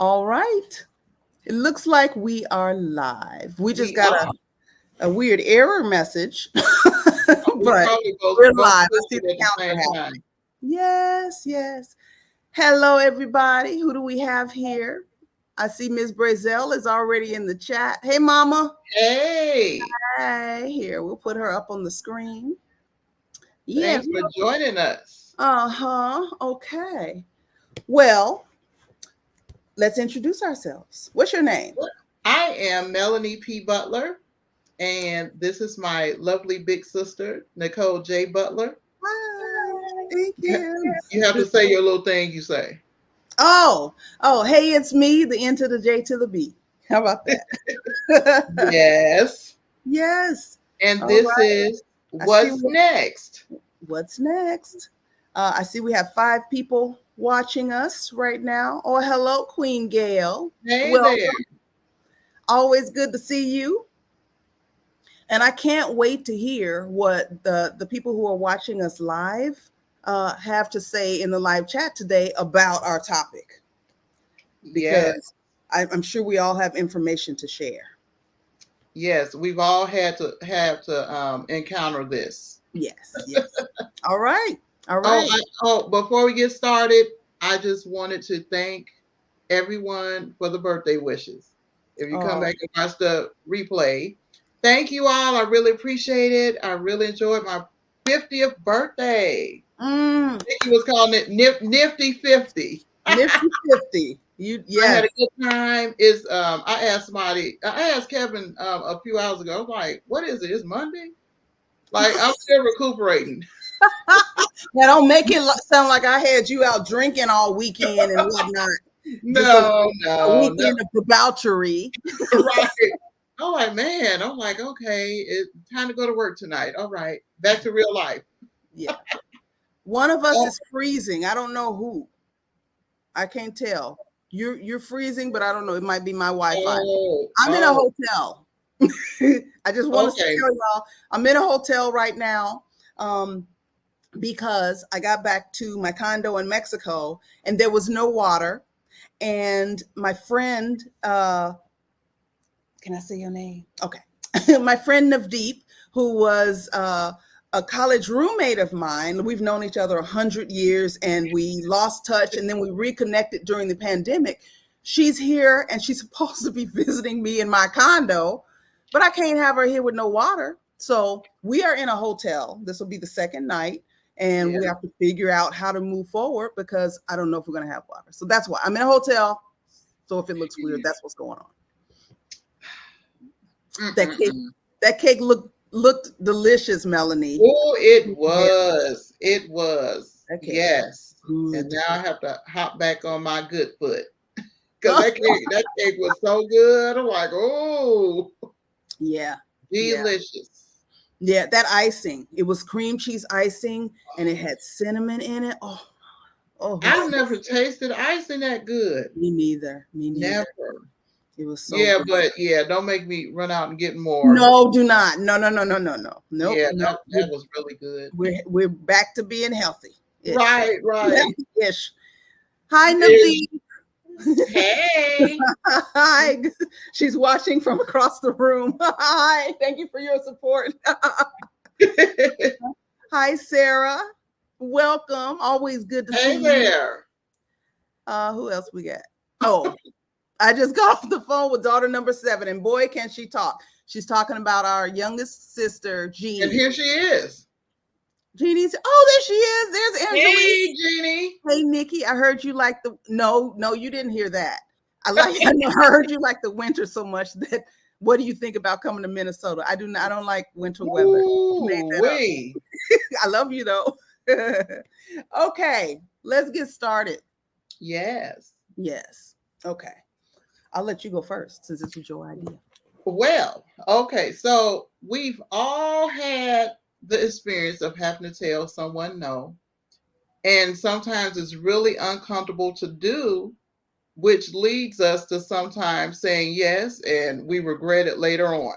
All right. It looks like we are live. We just We got are. a weird error message, Oh, we but probably we're both live. I pushed see it the at the counter same happening. time. Yes, yes. Hello, everybody. Who do we have here? I see Miss Brazel is already in the chat. Hey, Mama. Hey, Hey, here. We'll put her up on the screen. Yeah. thanks for joining us. Uh-huh. Okay. Well, let's introduce ourselves. What's your name? I am Melanie P. Butler, and this is my lovely big sister, Nicole J. Butler. Hi. Thank you. You have to say your little thing you say. Oh, hey, it's me, the N to the J to the B. How about that? Yes. Yes. And All this right. is I see What's Next. what's next. I see we have 5 people watching us right now. Oh, hello, Queen Gail. Hey Welcome. there. Always good to see you. And I can't wait to hear what the people who are watching us live have to say in the live chat today about our topic, Yes. because I'm sure we all have information to share. Yes. We've all had to encounter this. Yes, yes. All right. All Oh, right. before we get started, I just wanted to thank everyone for the birthday wishes. If you come Oh, back and watch the replay, thank you all. I really appreciate it. I really enjoyed my 50th birthday. mm, Nikki was calling it Nifty 50. Nifty 50. You I yes. had a good time. I asked Kevin a few hours ago, I was like, what is it? It's Monday? Like, I'm still recuperating. Now don't make it sound like I had you out drinking all weekend and whatnot. Just No, a no, no. weekend of debauchery. Right. I'm like, man, I'm like, okay, it's time to go to work tonight. All right, back to real life. Yeah. One of us Oh, is freezing. I don't know who. I can't tell. You're freezing, but I don't know. It might be my Wi-Fi. I'm in a oh, hotel. I just want to okay. tell y'all I'm in a hotel right now. Because I got back to my condo in Mexico and there was no water. And my friend, can I say your name? Okay. My friend Navdeep, who was a college roommate of mine, we've known each other 100 years and we lost touch and then we reconnected during the pandemic. She's here and she's supposed to be visiting me in my condo, but I can't have her here with no water. So we are in a hotel. This will be the second night and Yeah. we have to figure out how to move forward because I don't know if we're going to have water. So that's why I'm in a hotel. So if it looks weird, that's what's going on. That cake, Mm-mm-mm. that cake looked delicious, Melanie. Oh, it Yeah, was. It was. that cake Yes. And good. now I have to hop back on my good foot because that cake was so good. I'm like, oh, Yeah, yeah, delicious. yeah. That icing, it was cream cheese icing, and it had cinnamon in it. Oh, oh, it was I've never tasted icing that good. me neither. Me neither. Never. It was so Yeah, good. but yeah, don't make me run out and get more. No, do not. No, no, no, no, no, no. Nope, Yeah, nope. that was really good. We're back to being healthy ish. Right, right. Ish. Hi, There's, Navdeep. hey. Hi. She's watching from across the room. Hi. Thank you for your support. Hi, Sarah. Welcome. Always good to see Hey you. there. Who else we got? Oh, I just got off the phone with daughter number 7, and boy, can she talk. She's talking about our youngest sister, And Jeannie. here she is. Jeannie's, oh, there she is. There's Angelique. Hey, Jeannie. Hey, Nikki, I heard you like the, no, you didn't hear that. I heard you like the winter so much that, what do you think about coming to Minnesota? I don't like winter weather. You made Ooh, that up. wee. I love you though. Okay, let's get started. Yes. Yes. Okay. I'll let you go first since this was your idea. Well, okay. So we've all had the experience of having to tell someone no. And sometimes it's really uncomfortable to do, which leads us to sometimes saying yes and we regret it later on.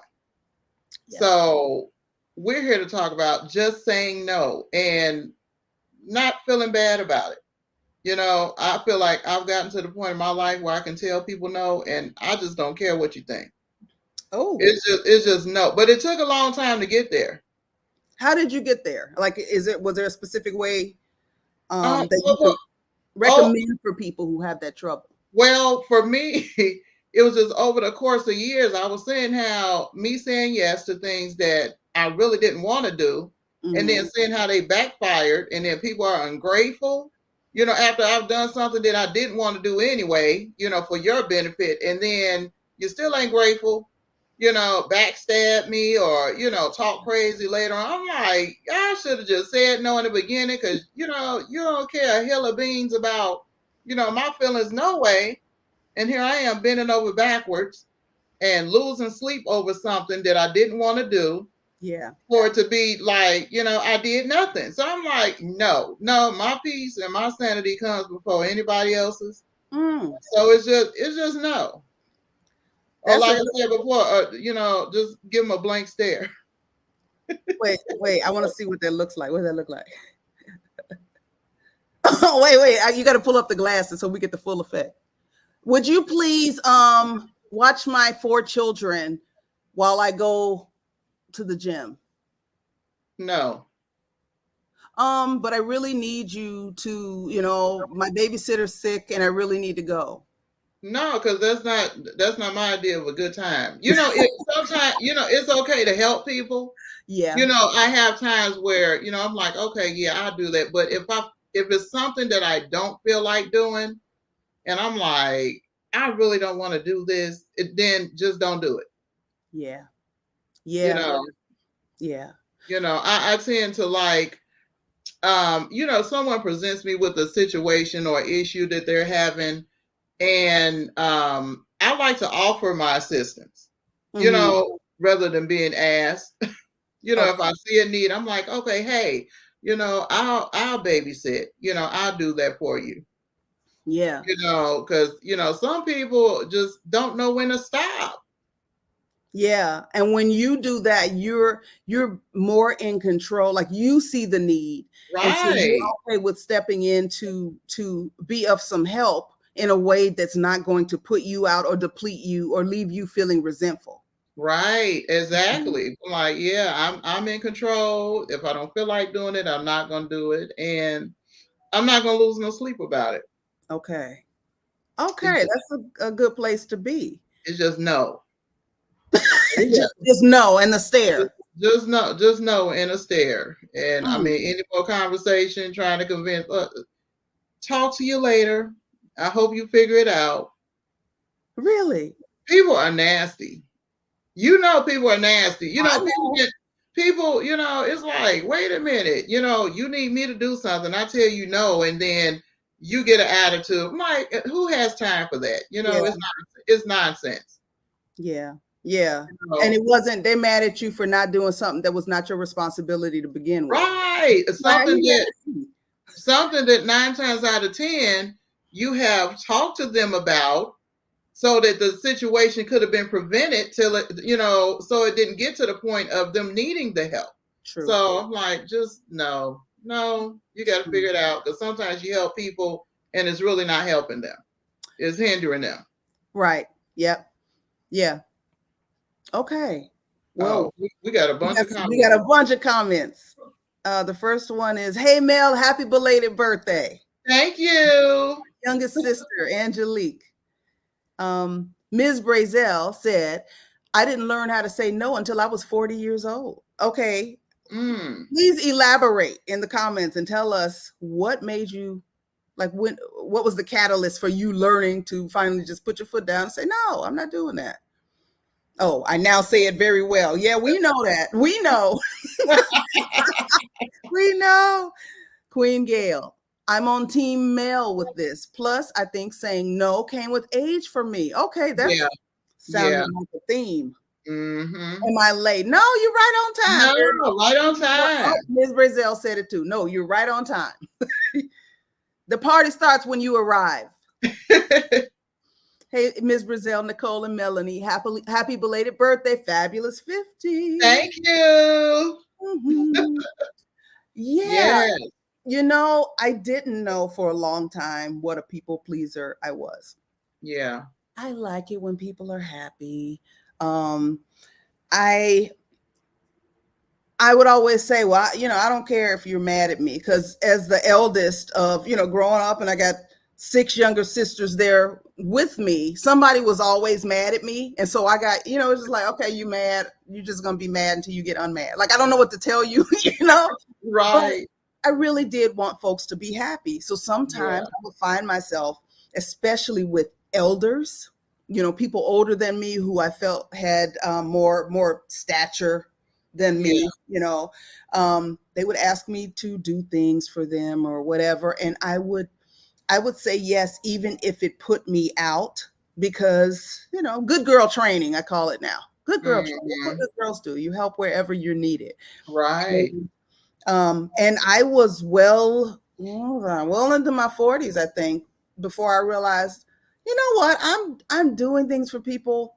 Yeah. So we're here to talk about just saying no and not feeling bad about it. I feel like I've gotten to the point in my life where I can tell people no, and I just don't care what you think. Oh, It's just no. But it took a long time to get there. how did you get there? Like, was there a specific way that you Well, could oh, recommend for people who have that trouble? well, for me, it was just over the course of years. I was saying how me saying yes to things that I really didn't want to do, and then Mm-hmm. seeing how they backfired, and then people are ungrateful. After I've done something that I didn't want to do anyway, for your benefit, and then you still ain't grateful, backstab me or, talk crazy later on. I'm like, I should have just said no in the beginning because, you don't care a hill of beans about, my feelings, no way. And here I am bending over backwards and losing sleep over something that I didn't want to do Yeah. for it to be like, I did nothing. So I'm like, no, no, my peace and my sanity comes before anybody else's. Mm. So it's just no. Or That's a like I said before, just give them a blank stare. wait. I want to see what that looks like. What does that look like? Oh, wait. You got to pull up the glasses so we get the full effect. Would you please watch my 4 children while I go to the gym? No. But I really need you to, my babysitter's sick and I really need to go. No, because that's not my idea of a good time. Sometimes, it's okay to help people. Yeah. I have times where, I'm like, okay, yeah, I'll do that. But if it's something that I don't feel like doing, and I'm like, I really don't want to do this, then just don't do it. Yeah. You Yeah. know, Yeah. I tend to like, someone presents me with a situation or issue that they're having, and I like to offer my assistance, Mm-hmm. rather than being asked. If Okay. I see a need, I'm like, okay, hey, I'll babysit. I'll do that for you. Yeah. Because some people just don't know when to stop. Yeah. And when you do that, you're more in control. Like you see the need. And so you're Right, okay with stepping in to be of some help in a way that's not going to put you out or deplete you or leave you feeling resentful. right, Mhm. exactly. I'm like, yeah, I'm in control. If I don't feel like doing it, I'm not gonna do it, and I'm not gonna lose no sleep about it. Okay. It's Okay. just, That's a good place to be. it's just no. Yeah, Just no and the just, stare. just no in a stare. And I Mm, mean, any more conversation trying to convince, talk to you later. I hope you figure it out. really? People are nasty. People are nasty. I People know. get people, it's like, wait a minute, you need me to do something. I tell you no, and then you get an attitude. I'm like, who has time for that? Yeah. It's nonsense. Yeah. Yeah. You And know, it wasn't, they mad at you for not doing something that was not your responsibility to begin with. right. Why are Something you mad that at me? nine times out of ten you have talked to them about, so that the situation could have been prevented till it, so it didn't get to the point of them needing the help. True. So I'm like, just no, no, you got to Mm. figure it out, because sometimes you help people and it's really not helping them, it's hindering them. Right. Yep. Yeah. Okay. Oh, Whoa. we got a bunch of We got comments. a bunch of comments. The first one is, "Hey Mel, happy belated birthday." Thank you. Youngest sister, Angelique. Ms. Brazel said, "I didn't learn how to say no until I was 40 years old." Okay. Mm. Please elaborate in the comments and tell us what made you, like, what was the catalyst for you learning to finally just put your foot down and say, "No, I'm not doing that." Oh, I now say it very well. Yeah, we know that. We know. We know. Queen Gail, "I'm on team Mel with this. Plus, I think saying no came with age for me." Okay, that's Yeah, sounding yeah. like a theme. Mm-hmm. Am I late? No, you're right on time. No, right on Oh, time. Ms. Brazel said it too. No, you're right on time. The party starts when you arrive. Hey, Ms. Brazel, Nicole, and Melanie, happy belated birthday, fabulous 50. Thank you. Mhm. Yeah. Yes. I didn't know for a long time what a people pleaser I was. Yeah. I like it when people are happy. Um, I I would always say, well, I don't care if you're mad at me, because as the eldest of, growing up, and I got six younger sisters there with me, somebody was always mad at me. And so I got, it's just like, okay, you mad. You're just going to be mad until you get unmad. Like, I don't know what to tell you, but Right. I really did want folks to be happy. So Yeah. sometimes I would find myself, especially with elders, people older than me who I felt had more stature than Yeah. me, they would ask me to do things for them or whatever. And I would say yes, even if it put me out, because, good girl training, I call it now. Good girl training. That's what Hmm. good girls do. You help wherever you're needed. Right. And I was well into my 40s, I think, before I realized, you know what, I'm doing things for people,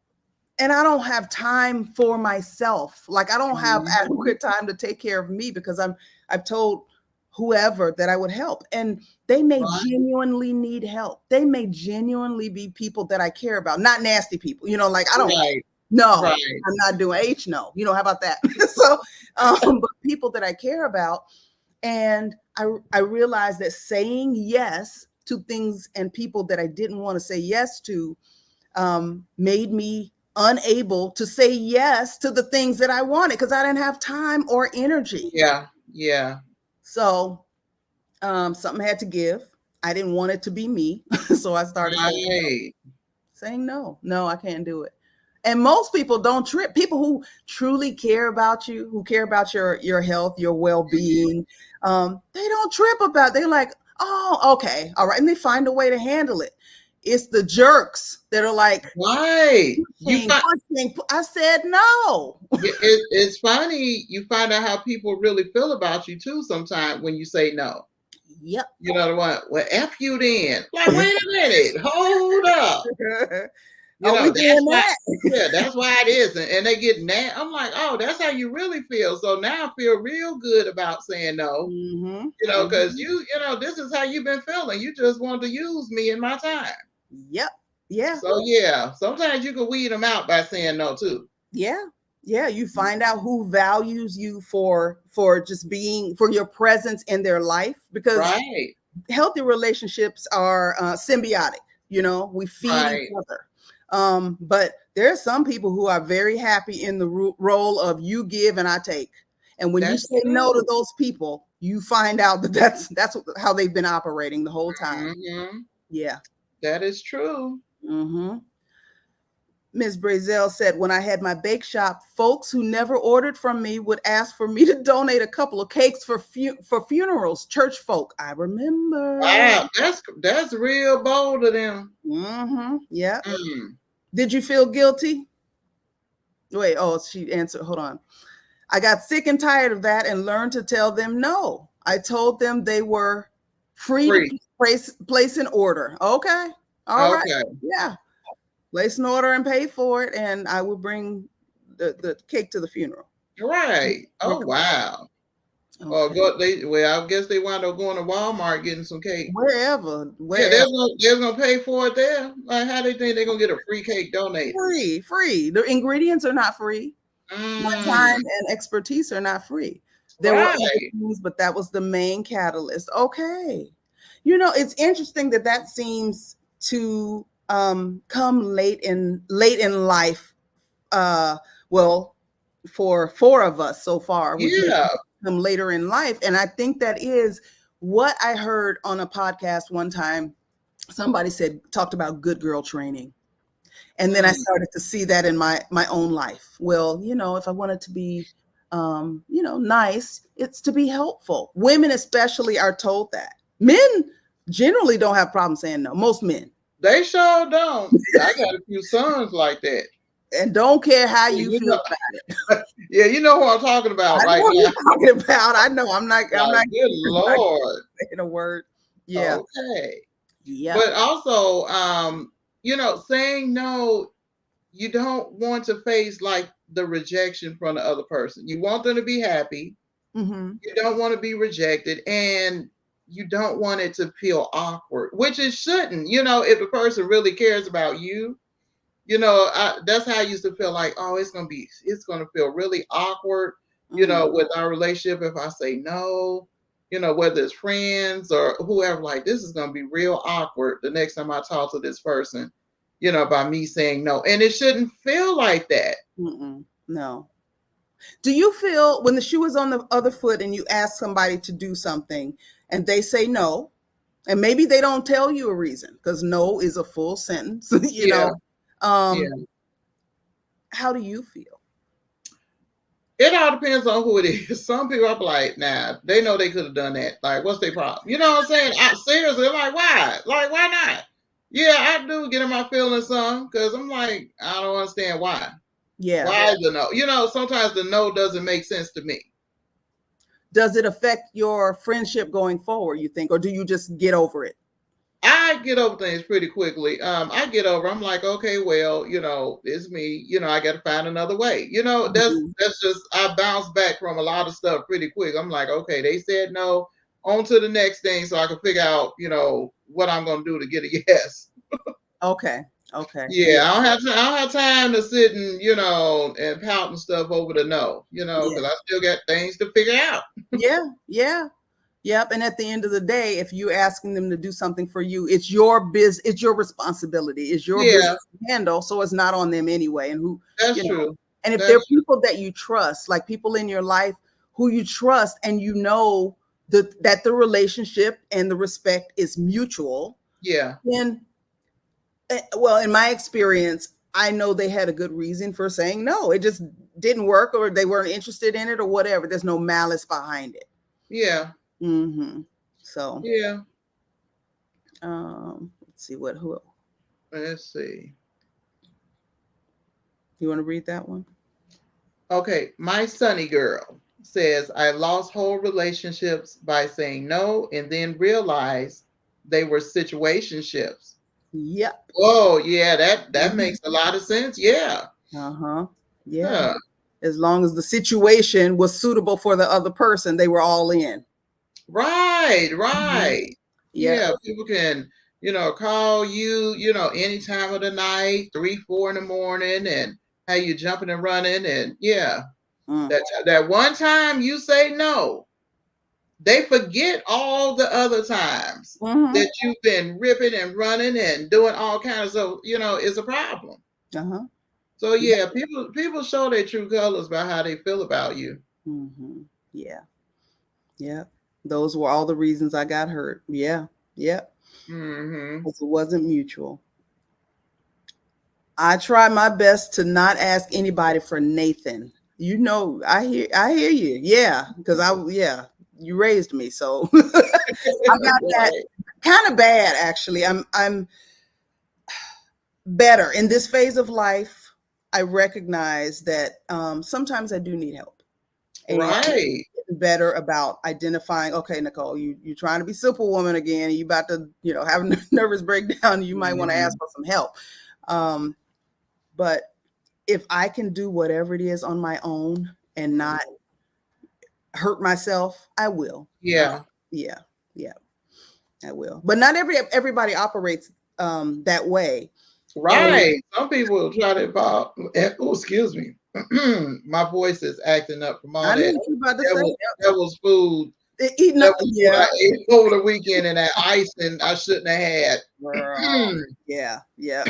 and I don't have time for myself. Like, I don't have Mhm. adequate time to take care of me, because I've told whoever that I would help, and they may Right. genuinely need help. They may genuinely be people that I care about, not nasty people. Like, I don't. Right. No, Right. I'm not doing no. How about that? So, but people that I care about, and I realized that saying yes to things and people that I didn't want to say yes to, made me unable to say yes to the things that I wanted, because I didn't have time or energy. Yeah. Yeah. So, something had to give. I didn't want it to be me. So I started Right. saying no. No, I can't do it. And most people don't trip. People who truly care about you, who care about your health, your well-being, they don't trip about it. They're like, oh, okay, all right. And they find a way to handle it. It's the jerks that are like, Right. You pushing, find pushing. I said no. it's funny. You find out how people really feel about you too. Sometimes when you say no, Yep. you know the one. Well, f you then. Like, wait a minute. Hold up. Are we That's doing why. that? Yeah, that's why it is. And they get mad. I'm like, oh, that's how you really feel. So now I feel real good about saying no. Mm-hmm. Because Mm-hmm. this is how you've been feeling. You just want to use me in my time. Yep. Yeah. So yeah, sometimes you can weed them out by saying no too. Yeah. Yeah. You find out who values you for just being, for your presence in their life, because Right, healthy relationships are symbiotic. We feed each right. other. But there are some people who are very happy in the role of you give and I take. And when you That's say no to true. those people, you find out that that's how they've been operating the whole time. Hmm. Yeah. That is true. Mm-hmm. Ms. Brazel said, when I had my bake shop, folks who never ordered from me would ask for me to donate a couple of cakes for funerals, church folk. I remember. Wow, that's real bold of them. Mm-hmm. Yeah. Mm. Did you feel guilty? Wait, oh, she answered. Hold on. I got sick and tired of that and learned to tell them no. I told them they were free to Free. place an order. Okay. All right. Okay. Yeah. Place an order and pay for it, and I will bring the cake to the funeral. Right. Oh Okay. wow. Or Okay. well, I guess they wound up going to Walmart getting some cake. Wherever, Yeah, wherever. they're gonna pay for it there. Like, how they think they're gonna get a free cake donated? Free, free. The ingredients are not free. My Mm, time and expertise are not free. There were other right. things, but that was the main catalyst. Okay. It's interesting that seems to come late in life. Uh, well, for four of us so far, we've made Yeah. it come later in life, and I think that is what I heard on a podcast one time. Somebody talked about good girl training, and then I Mm. started to see that in my own life. Well, if I wanted to be nice, it's to be helpful. Women especially are told that. Men generally don't have problems saying no, most men, They sure don't. I got a few sons like that. and don't care how Yeah, you feel about it. yeah, you know what I'm talking I about know right what now. you're talking about. I know I'm Like, not good not Lord. saying a word. Yeah. Okay. Yep. But also, saying no, you don't want to face like the rejection from the other person. You want them to be happy. Mm-hmm. You don't want to be rejected. And you don't want it to feel awkward, which it shouldn't. If the person really cares about you, that's how I used to feel like, oh, it's gonna feel really awkward, Mm, with our relationship if I say no, whether it's friends or whoever, like this is gonna be real awkward the next time I talk to this person, by me saying no. And it shouldn't feel like that. no. Do you feel when the shoe is on the other foot and you ask somebody to do something and they say no, and maybe they don't tell you a reason because no is a full sentence, Yeah, yeah. um, how do you feel? It all depends on who it is. Some people are like, nah, they know they could have done that. Like, what's their problem? You know what I'm saying? Seriously, I'm like, why? Like, why not? Yeah, I do get in my feelings some because I'm like, I don't understand why. Yeah. Why the no? Sometimes the no doesn't make sense to me. Does it affect your friendship going forward, you think, or do you just get over it? I get over things pretty quickly. I get over. I'm like, okay, well, it's me. I got to find another way. Mhm. That's just I bounce back from a lot of stuff pretty quick. I'm like, okay, they said no. On to the next thing, so I can figure out, what I'm gonna do to get a yes. Okay. Okay. Yeah, I don't have time to sit and and pout and stuff over the no. Yeah. Because I still got things to figure out. Yeah. Yeah. Yep. And at the end of the day, if you're asking them to do something for you, it's your it's your responsibility, it's your Yeah, business to handle. So it's not on them anyway. And that's you know, true. and if they're That's true. people that you trust, like people in your life who you trust and that the relationship and the respect is mutual, Yeah, then, well, in my experience, I know they had a good reason for saying no. It just didn't work or they weren't interested in it or whatever. There's no malice behind it. yeah, So, yeah. let's see who Let's see. you want to read that one? Okay, my sunny girl says I lost whole relationships by saying no and then realized they were situationships. Yep. Oh, yeah, that Mhm. makes a lot of sense. Yeah. Uh-huh. Yeah. Huh. As long as the situation was suitable for the other person, they were all in. Right, Mhm. right. Yeah. Yeah, people can, call you, any time of the night, 3, 4 in the morning, and how you jumping and running. And yeah, Mm. that one time you say no, they forget all the other times Mhm. that you've been ripping and running and doing all kinds of, is a problem. Uh-huh. So Yeah. yeah, people show their true colors by how they feel about you. Mhm. Yeah. Yeah. Those were all the reasons I got hurt. Yeah. Yeah. Hmm. Because it wasn't mutual. I try my best to not ask anybody for Nathan. I hear you. Yeah, because you raised me, so I got that Right. kind of bad actually. I'm better in this phase of life. I recognize that sometimes I do need help, and Right. getting better about identifying. Okay, Nicole, you trying to be superwoman again. You about to have a nervous breakdown. You might want to ask Mhm. for some help. Um, but if I can do whatever it is on my own and not hurt myself, I will. Yeah. Yeah, yeah, I will. But not everybody operates that way. And Right. Some people will try to involve. Oh, excuse me. My voice is acting up from all I know that what you're about to say. devil's food. Eating up, Devil's food yeah, I ate over the weekend and that icing I shouldn't have had. girl. Yeah, yeah.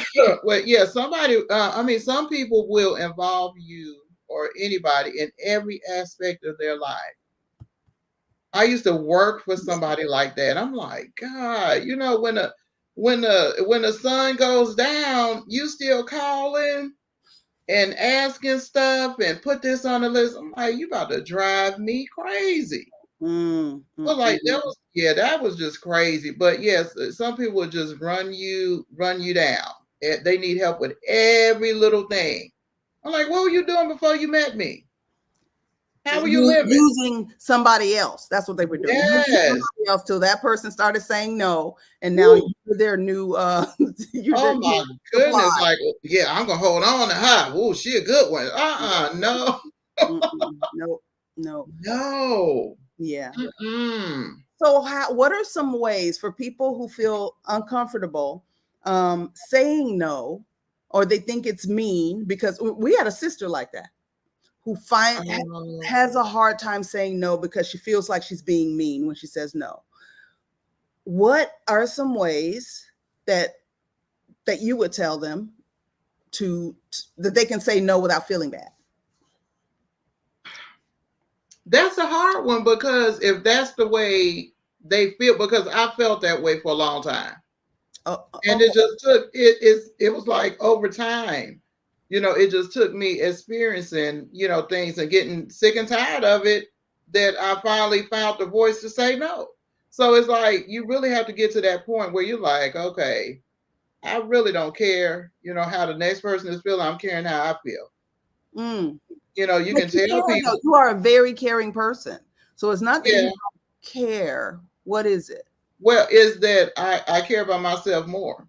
Well, yeah, some people will involve you or anybody in every aspect of their life. I used to work for somebody like that. I'm like, God, when the sun goes down, you still calling and asking stuff and put this on the list. I'm like, you about to drive me crazy. Mm, Well, like mm. that was just crazy. But yes, some people will just run you down. They need help with every little thing. I'm like, what were you doing before you met me? How were you living? Using somebody else. That's what they were doing. Using Yes. somebody else till that person started saying no, and now Woo. you're their new you're their Oh new my supply. goodness. Like, yeah, I'm gonna hold on to her. Oh, she a good one. No. Mm-mm. Nope. Nope. No. Yeah. Mm-mm. So what are some ways for people who feel uncomfortable saying no, or they think it's mean? Because we had a sister like that who Um, has a hard time saying no because she feels like she's being mean when she says no. What are some ways that you would tell them that they can say no without feeling bad? that's a hard one because if that's the way they feel, because I felt that way for a long time. And Okay. it just took it was like over time, it just took me experiencing, things and getting sick and tired of it that I finally found the voice to say no. So it's like you really have to get to that point where you're like, okay, I really don't care, how the next person is feeling. I'm caring how I feel. Mm. You But can you tell care, people, though. You are a very caring person. So it's not that you yeah, don't care. What is it? well, is that I care about myself more.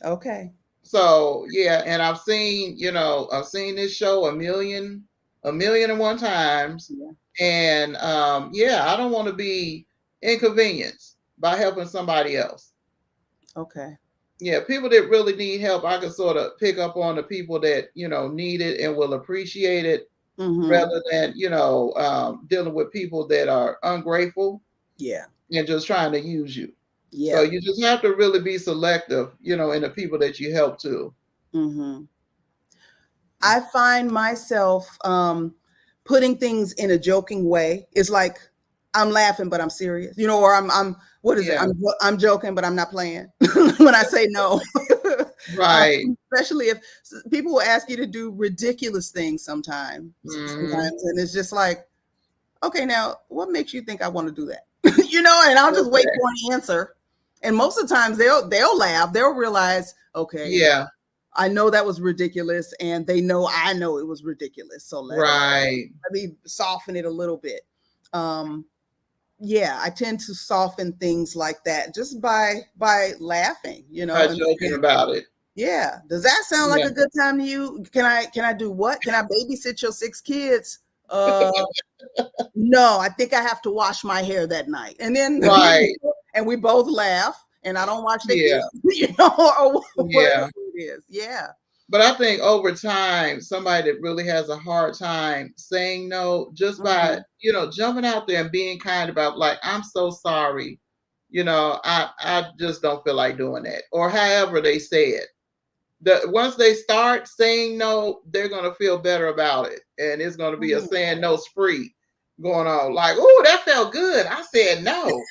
Okay. So yeah, and I've seen this show a million and one times. Yeah. And yeah, I don't want to be inconvenienced by helping somebody else. Okay. Yeah, people that really need help, I can sort of pick up on the people that, need it and will appreciate it Mm-hmm. rather than, dealing with people that are ungrateful Yeah. and just trying to use you. So Yeah. you just have to really be selective, in the people that you help too. Mm-hmm. I find myself putting things in a joking way. It's like I'm laughing, but I'm serious, or I'm what is it? Yeah, I'm joking, but I'm not playing when I say no. right. Especially if people will ask you to do ridiculous things Hmm. sometimes, and it's just like, okay, now what makes you think I want to do that? And I'll just wait Okay. for an answer. And most of the times they'll laugh, they'll realize, okay, Yeah, I know that was ridiculous, and they know I know it was ridiculous. So right. let me soften it a little bit. Um, yeah, I tend to soften things like that just by laughing, By and joking saying, about it. yeah. Does that sound like Yeah. a good time to you? Can I do what? Can I babysit your 6 kids? Uh, no, I think I have to wash my hair that night. And then Right. and we both laugh, and I don't watch the Yeah. kids, or whatever Yeah. it is. Yeah. But I think over time, somebody that really has a hard time saying no, just by, Mhm. jumping out there and being kind about like, I'm so sorry. I just don't feel like doing that. Or however they say it. Once they start saying no, they're gonna feel better about it. And it's gonna be a Mhm. saying no spree going on. Like, oh, that felt good. I said no.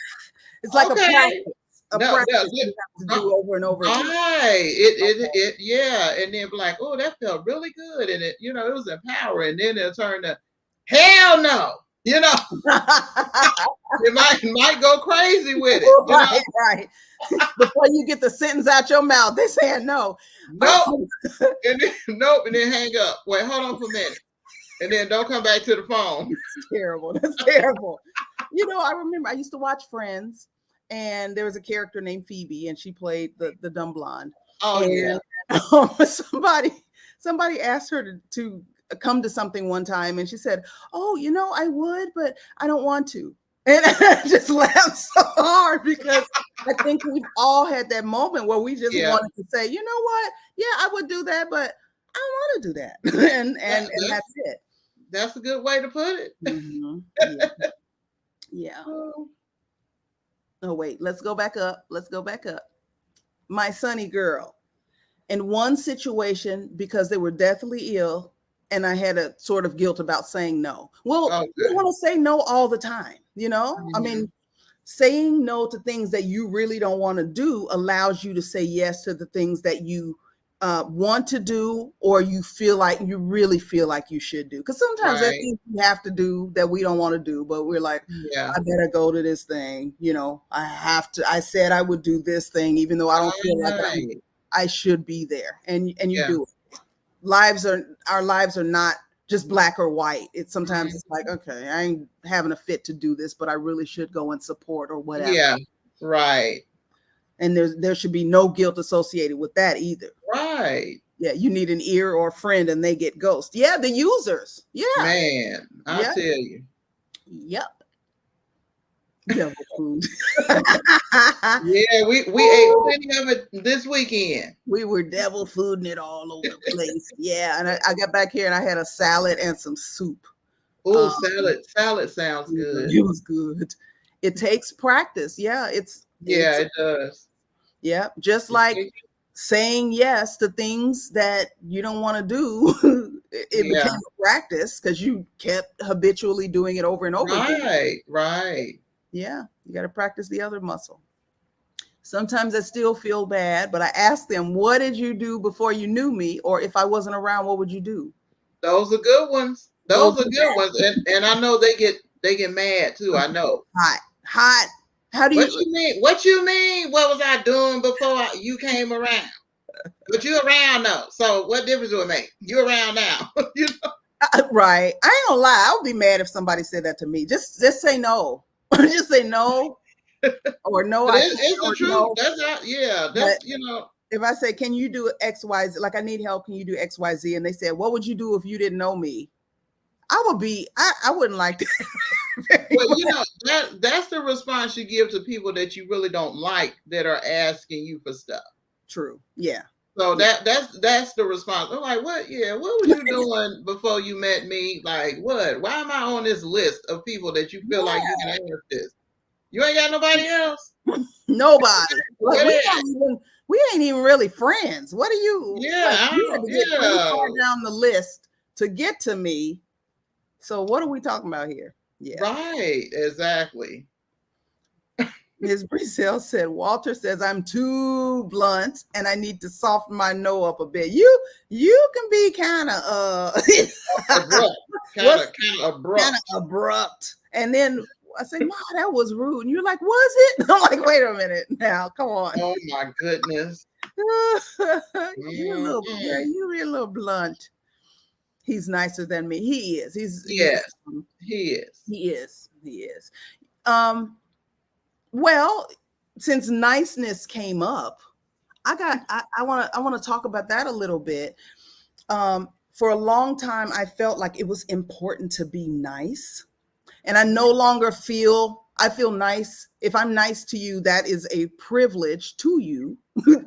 It's like Okay. a No, no, practice you have to do over and over again. right. Okay. Yeah. And then be like, oh, that felt really good. And it was empowering. Then it'll turn to hell no. It might go crazy with it. Right, right. Before you get the sentence out your mouth, they saying no. Nope. And then nope. And then hang up. Wait, hold on for a minute. And then don't come back to the phone. That's terrible. That's terrible. I remember I used to watch Friends, and there was a character named Phoebe, and she played the dumb blonde. Oh yeah. And somebody asked her to come to something one time, and she said, "Oh, I would, but I don't want to." And I just laughed so hard because I think we've all had that moment where we just Yeah. wanted to say, "You know what? Yeah, I would do that, but I don't want to do that," That, and that's that's it. that's a good way to put it. Yeah. Yeah. Oh, wait, let's go back up. Let's go back up. My sunny girl. In one situation, because they were deathly ill, and I had a sort of guilt about saying no. Well, you Okay. want to say no all the time, I Mhm. mean, saying no to things that you really don't want to do allows you to say yes to the things that you want to do, or you really feel like you should do. Because sometimes there's Right. things we have to do that we don't want to do, but we're like, Yeah. I better go to this thing. I have to. I said I would do this thing, even though I don't feel like Right. I should be there, and you Yeah. do it. Our lives are not just black or white. It's sometimes it's like, okay, I ain't having a fit to do this, but I really should go and support or whatever. Yeah. Right. And there should be no guilt associated with that either. Right. Yeah, you need an ear or a friend, and they get ghost. Yeah, the users. Yeah, Man, I yeah, tell you. yep. Devil food. Yeah, we ate Ooh, plenty of it this weekend. we were devil fooding it all over the place. Yeah, and I got back here and I had a salad and some soup. Oh, Um, salad sounds good. it was good. It takes practice. Yeah, Yeah, it's it does. yeah, just It like takes- saying yes to things that you don't want to do. It became Yeah, a practice because you kept habitually doing it over and over again. right, right. Yeah, you got to practice the other muscle. Sometimes I still feel bad, but I ask them, what did you do before you knew me? Or if I wasn't around, what would you do? Those are good ones. Those Those are are good ones. And I know they get mad too. I know. hot, hot. How do What you, you mean? What you mean? What was I doing before you came around? But you around now. So what difference do it make? You around now. You know? right. I ain't gonna lie. I would be mad if somebody said that to me. Just say no. Just say no or no, But I can't it's the or truth. no. That's how, yeah, But that's, you know, if I say, can you do X, Y, Z? Like I need help. Can you do X, Y, Z? And they said, what would you do if you didn't know me? I wouldn't like that very but you much. know, that's the response you give to people that you really don't like that are asking you for stuff. True. Yeah. So Yeah. that's the response. I'm like, what? Yeah, what was you doing before you met me? Like, what? Why am I on this list of people that you feel like you can ask this? You ain't got nobody else. Nobody. Like What is? we ain't even really friends. What are you Yeah, like? I You had don't. to get pretty Yeah, far down the list to get to me. So what are we talking about here? Yeah. right. Exactly. Ms. Briselle said, Walter says I'm too blunt and I need to soften my no up a bit. You can be kind of Abrupt. what's Kind of kind abrupt. of abrupt. And then I say, Ma, that was rude. And you're like, was it? I'm like, wait a minute now. Come on. Oh my goodness. Yeah, Mhm. you're a little blunt. He's nicer than me. He is. Yes, he is. He is. He is. Um, well, since niceness came up, I want to talk about that a little bit. For a long time, I felt like it was important to be nice, and I no longer feel I feel nice. If I'm nice to you, that is a privilege to you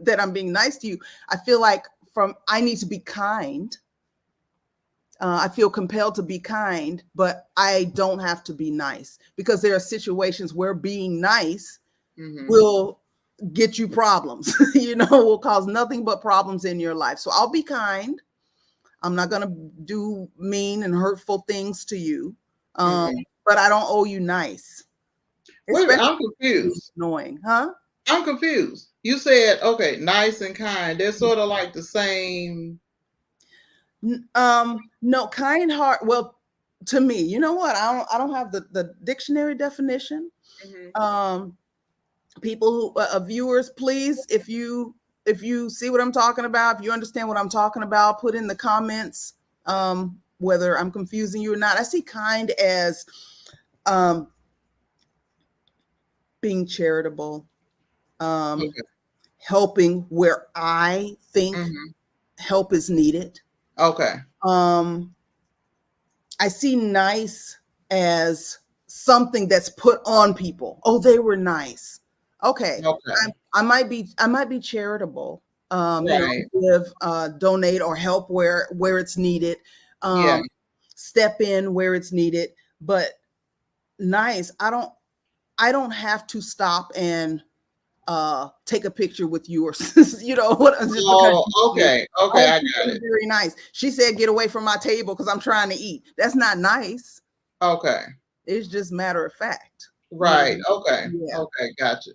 that I'm being nice to you. I feel like from I need to be kind. I feel compelled to be kind, but I don't have to be nice because there are situations where being nice Hmm. will get you problems, will cause nothing but problems in your life. So I'll be kind. I'm not going to do mean and hurtful things to you. Um, Hmm. but I don't owe you nice, Wait a minute, especially I'm if it's confused. annoying, huh? I'm confused. You said okay, nice and kind. They're sort of like the same. No, kind heart. Well, to me, you know what? I don't have the dictionary definition. Hmm. Um, People who viewers, please, if you see what I'm talking about, if you understand what I'm talking about, put in the comments whether I'm confusing you or not. I see kind as um, being charitable, um, Okay. helping where I think Hmm. help is needed. Okay. Um, I see nice as something that's put on people. Oh, they were nice. Okay, Okay. I might be charitable. Right. Give, donate, or help where it's needed. Yeah. Um, Step in where it's needed. But nice, I don't have to stop and take a picture with you, or what, just because Oh, okay. Okay. oh, I she's got being it. very nice. She said, "Get away from my table because I'm trying to eat." That's not nice. Okay. It's just matter of fact. Right. Okay. Yeah. Okay. Gotcha.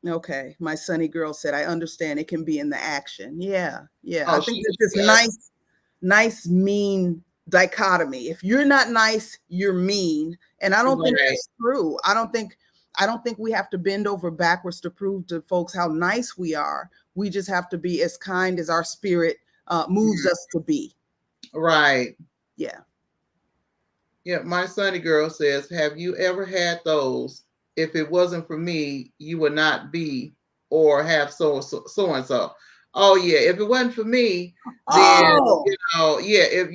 Okay. My sunny girl said, I understand it can be in the action. Yeah. Yeah. I Oh, think she there's this got nice, mean dichotomy. If you're not nice, you're mean. And I don't think right. that's true. I don't think we have to bend over backwards to prove to folks how nice we are. We just have to be as kind as our spirit moves Mhm. us to be. Right. Yeah. Yeah. My sunny girl says, "Have you ever had those? If it wasn't for me, you would not be or have so and so." Oh yeah, if it wasn't for me, then Oh. yeah, if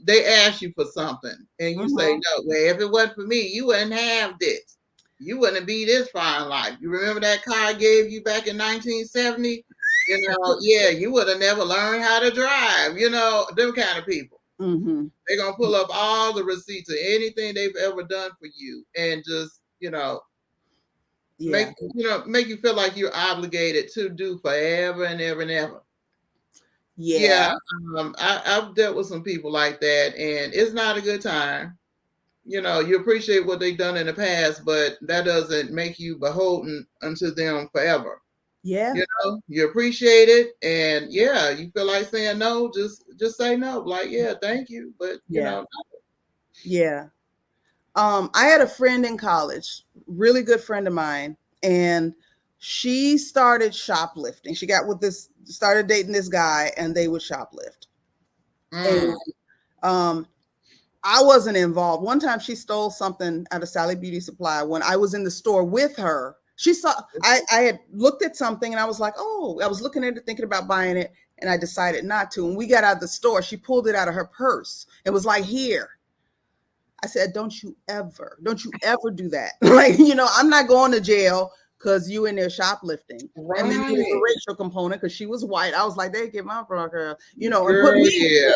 they ask you for something and you say Mhm. no, well, if it wasn't for me, you wouldn't have this. You wouldn't be this fine life. You remember that car I gave you back in 1970? Yeah, you would have never learned how to drive. Them kind of people. Mhm. They're gonna pull up all the receipts of anything they've ever done for you and just, Yeah. make you feel like you're obligated to do forever and ever and ever. Yeah. Yeah, I've dealt with some people like that, and it's not a good time. You appreciate what they've done in the past, but that doesn't make you beholden unto them forever. Yeah. You appreciate it, and yeah, you feel like saying no, just say no. Like, yeah, thank you, but Yeah. Yeah. I had a friend in college, really good friend of mine, and she started shoplifting. She got with this, started dating this guy, and they would shoplift. And mm, um, I wasn't involved. One time she stole something out of Sally Beauty Supply when I was in the store with her. She saw I had looked at something and I was like, oh, I was looking at it, thinking about buying it, and I decided not to. When we got out of the store, she pulled it out of her purse. It was like, here. I said, don't you ever do that. Like, I'm not going to jail because you in there shoplifting. And then there was a right, racial component because she was white. I was like, they get my girl, and put girl, me in yeah,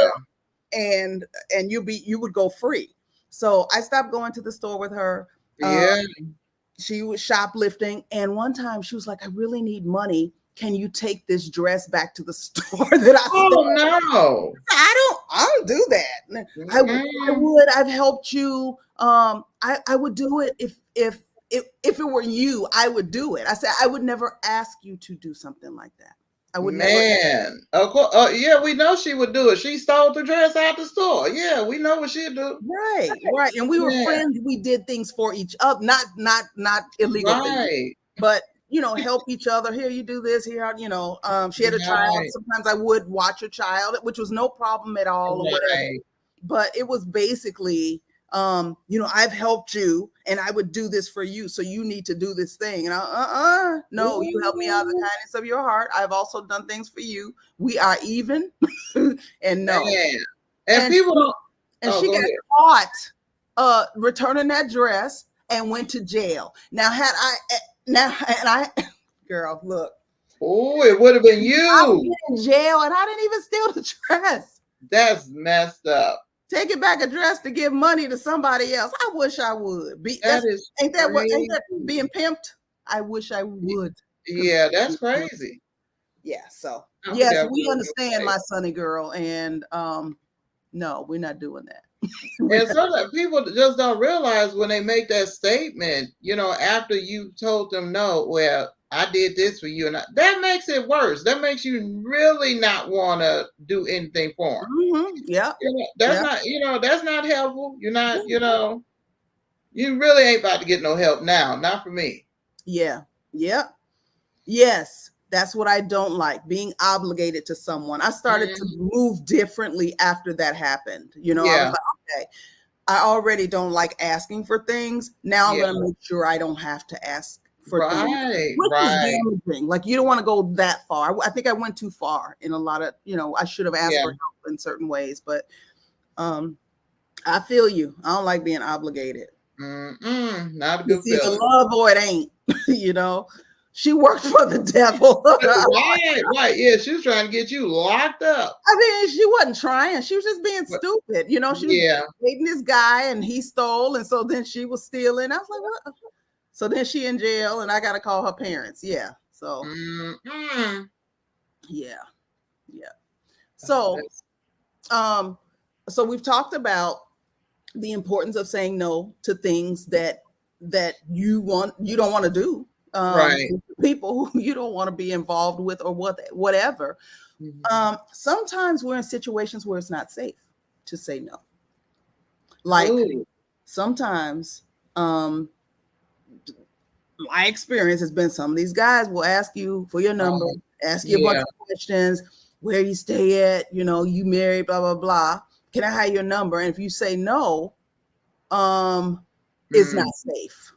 jail, and you would go free. So I stopped going to the store with her. yeah. She was shoplifting, and one time she was like, I really need money. Can you take this dress back to the store that I Oh stole? no. I don't do that. I Mm-mm. would. I've helped you. I would do it if it were you. I would do it. I said I would never ask you to do something like that. I would never. Man, of course, yeah, we know she would do it. She stole the dress out the store. Yeah, we know what she'd do. Right, right. And we were Yeah, friends. We did things for each other, not illegal things, right, but help each other. Here, you do this. Here, she had a child. right, Sometimes I would watch her child, which was no problem at all, or whatever. right. But it was basically, I've helped you, and I would do this for you, so you need to do this thing. And no, you help me out of the Ooh, kindness of your heart. I've also done things for you. We are even, and no. man. And And people don't. and Oh, she go got ahead. caught returning that dress and went to jail. Now, had I now and I, girl, look, Oh, it would have been I would you. get in jail, and I didn't even steal the dress. That's messed up. Taking back a dress to give money to somebody else. I wish I would be. That is Ain't that crazy. being pimped? I wish I would. Yeah, that's crazy. Yeah. So I yes, forgot what we I was understand, gonna say. my sonny girl, and no, we're not doing that. And sometimes people just don't realize when they make that statement, after you told them no, well, I did this for you, and that makes it worse. That makes you really not want to do anything for them. Yep. That's Yep. not, that's not helpful. You're not, you really ain't about to get no help now. Not for me. Yeah. Yep. Yes. That's what I don't like, being obligated to someone. I started to Mhm. move differently after that happened. I was Yeah, like, okay, I already don't like asking for things. Now I'm yeah, going to make sure I don't have to ask for things, right, which is right, damaging. Like, you don't want to go that far. I think I went too far in a lot of, I should have asked yeah. for help in certain ways, but um, I feel you. I don't like being obligated. Not a good It's either feeling. love or it ain't, you know. She worked for the devil. Right, right. Yeah, she was trying to get you locked up. I mean, she wasn't trying. She was just being But stupid. She was yeah. dating this guy and he stole. And so then she was stealing. I was like, what? So then she in jail and I got to call her parents. Yeah. So, Mm-mm. yeah. Yeah. Oh, So, um, so we've talked about the importance of saying no to things that you don't want to do. right. People who you don't want to be involved with or whatever. Mhm. Sometimes we're in situations where it's not safe to say no. Like Ooh, sometimes, my experience has been some of these guys will ask you for your number, oh, ask you a bunch yeah. of questions, where you stay at, you married, blah, blah, blah. Can I have your number? And if you say no, it's not Mm. safe.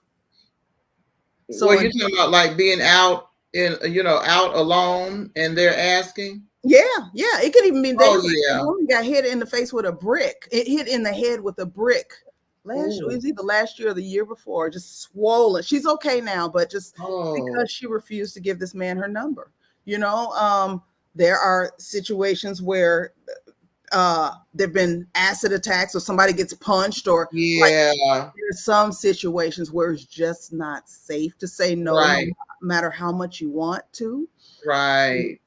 Well, So, you're talking about like being out in, out alone and they're asking? Yeah, yeah. It could even be Oh this yeah. woman got hit in the face with a brick. It hit in the head with a brick. It Oh, was either last year or the year before, just swollen. She's okay now, but just oh, because she refused to give this man her number. You know, there are situations where there've been acid attacks or somebody gets punched, or like yeah. there's some situations where it's just not safe to say no, no Right, matter how much you want to. right.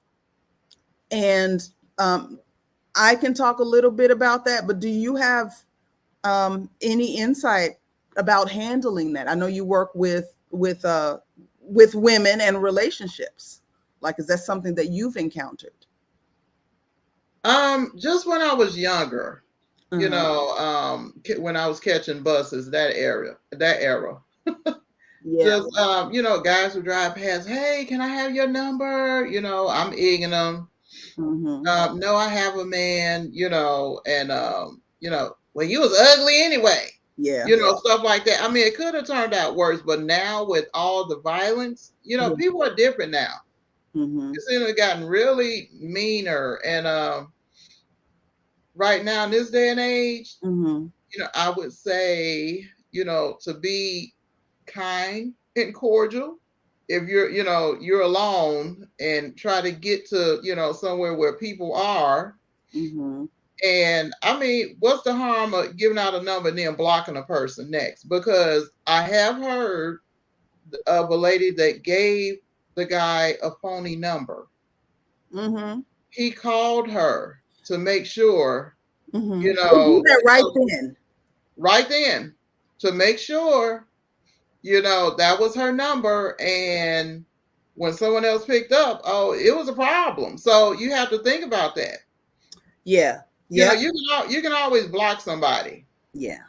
And um, I can talk a little bit about that, but do you have any insight about handling that? I know you work with women and relationships. Like, is that something that you've encountered? Just when I was younger, Uh-huh. when I was catching buses, that era. Yeah. Just guys would drive past, hey, can I have your number? I'm egging them. Hmm. No, I have a man, and well, you was ugly anyway. Yeah. Stuff like that. I mean, it could have turned out worse, but now with all the violence, Yeah. people are different now. Hmm. It seems to have gotten really meaner. And right now, in this day and age, Hmm. I would say, to be kind and cordial. If you're alone, and try to get to, somewhere where people are. Hmm. And I mean, what's the harm of giving out a number and then blocking a person next? Because I have heard of a lady that gave the guy a phony number. Hmm. He called her to make sure, Hmm. They do that right then. right then, to make sure, that was her number. And when someone else picked up, oh, it was a problem. So you have to think about that. Yeah. Yeah. You can always block somebody, Yeah.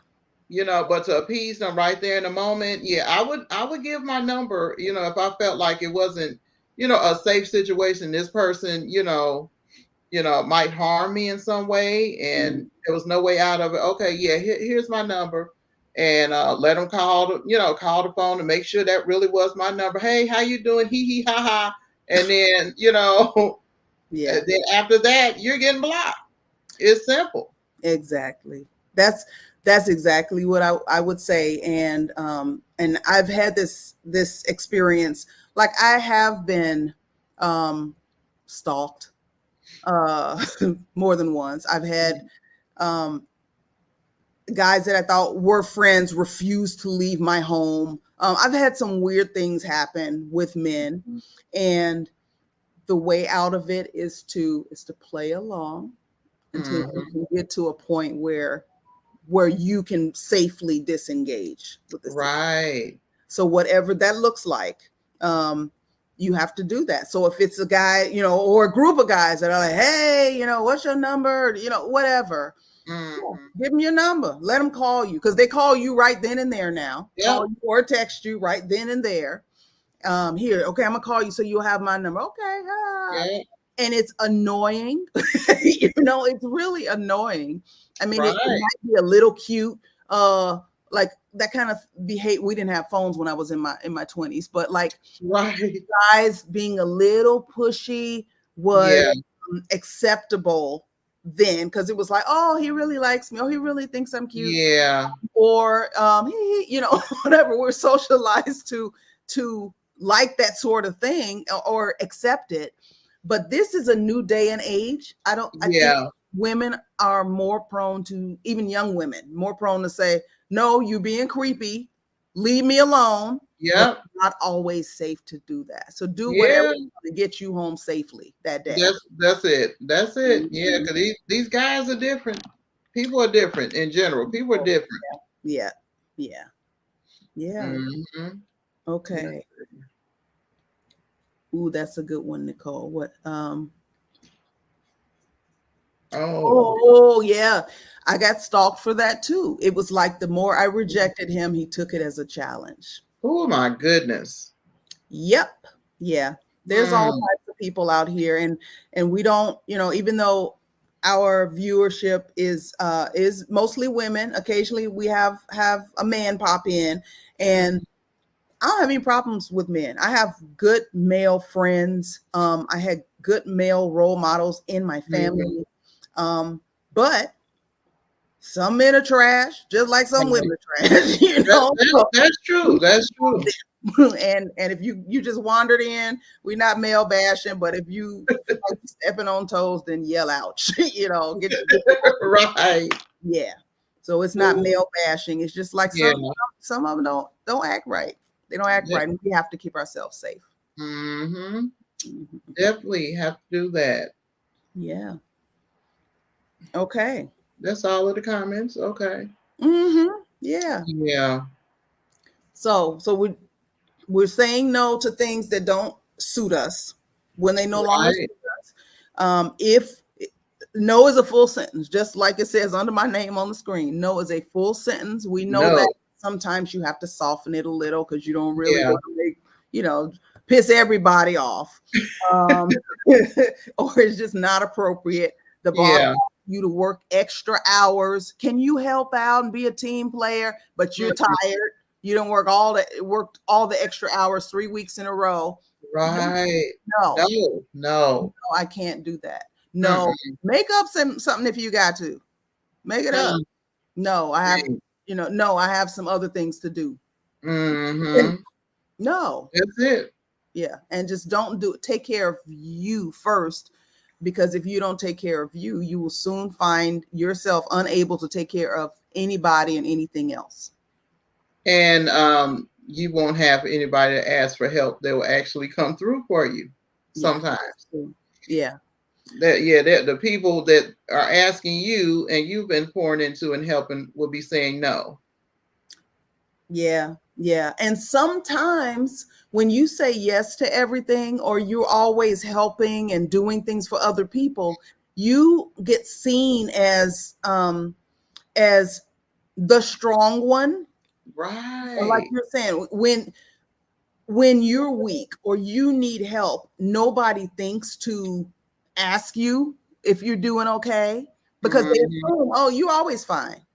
but to appease them right there in the moment, yeah, I would give my number, if I felt like it wasn't, a safe situation. This person, might harm me in some way, Mhm. and there was no way out of it. Okay, yeah, here's my number, and let them call the phone to make sure that really was my number. Hey, how you doing? Hee hee ha ha. And then, Yeah. and then after that, you're getting blocked. It's simple. Exactly. That's exactly what I would say. And I've had this experience. Like, I have been um stalked more than once. I've had um guys that I thought were friends refuse to leave my home. I've had some weird things happen with men, and the way out of it is to play along until you Mhm. can get to a point where you can safely disengage with the situation. Right. So whatever that looks like, um, you have to do that. So if it's a guy, or a group of guys that are like, hey, what's your number? Whatever. Yeah, Mhm. give them your number. Let them call you, because they call you right then and there now. Call Yep. you or text you right then and there. Here, okay, I'm gonna call you so you'll have my number. Okay, Yep. and it's annoying. It's really annoying. I mean, it Right. might be a little cute, like that kind of behave. We didn't have phones when I was in my 20s, but like Right. guys being a little pushy was Yeah. acceptable then, because it was like, oh, he really likes me, oh, he really thinks I'm cute, Yeah. or whatever. We're socialized to like that sort of thing, or accept it. But this is a new day and age. I think Yeah. women are more prone to, even young women, more prone to say, no, you being creepy, leave me alone. But Yep. it's not always safe to do that. So do whatever Yeah. to get you home safely that day. That's it. That's it. Yeah, Mhm. because these guys are different. People are different in general. People are different. Yeah, yeah, yeah. Hmm. Okay. Ooh, that's a good one, Nicole. What? Oh, Oh, yeah. I got stalked for that too. It was like the more I rejected him, he took it as a challenge. oh my goodness. Yep. Yeah. There's all Mm, types of people out here, and we don't, even though our viewership is mostly women, occasionally we have a man pop in, and I don't have any problems with men. I have good male friends. I had good male role models in my Mhm. family. But some men are trash, just like some Right. women are trash, you That, know. that, So that's we true. That's know true. them. And if you just wandered in, we're not male bashing, but if you feel like you're stepping on toes, then yell out, get Right. yeah. So it's not Ooh, male bashing. It's just like yeah. some of them don't act right. They don't act right, and we have to keep ourselves safe. Mm-hmm. Mhm. Definitely have to do that. Yeah. Okay. That's all of the comments. Okay. Yeah. Yeah. So we're saying no to things that don't suit us when they no longer Right. suit us. If no is a full sentence, just like it says under my name on the screen. No is a full sentence. We know that No. sometimes you have to soften it a little because you don't really Yeah. want to make, you know, piss everybody off. Um, or it's just not appropriate. The boss Yeah. asks you to work extra hours. Can you help out and be a team player? But you're Mhm. tired. You don't worked all the extra hours 3 weeks in a row. Right. No, No. no, No. I can't do that. No, Mm-mm. make up something if you got to. Make it up. Mm. No, I have, no, I have some other things to do. Mm-hmm. No, That's it. yeah, and just don't do it. Take care of you first, because if you don't take care of you, you will soon find yourself unable to take care of anybody and anything else. And you won't have anybody to ask for help that will actually come through for you Yeah, sometimes. yeah, That yeah, that the people that are asking you and you've been pouring into and helping will be saying no. yeah, yeah. And sometimes when you say yes to everything, or you're always helping and doing things for other people, you get seen as the strong one. Or like Right. you're saying, when you're weak or you need help, nobody thinks to ask you if you're doing okay, because they Mhm. assume, oh, you're always fine.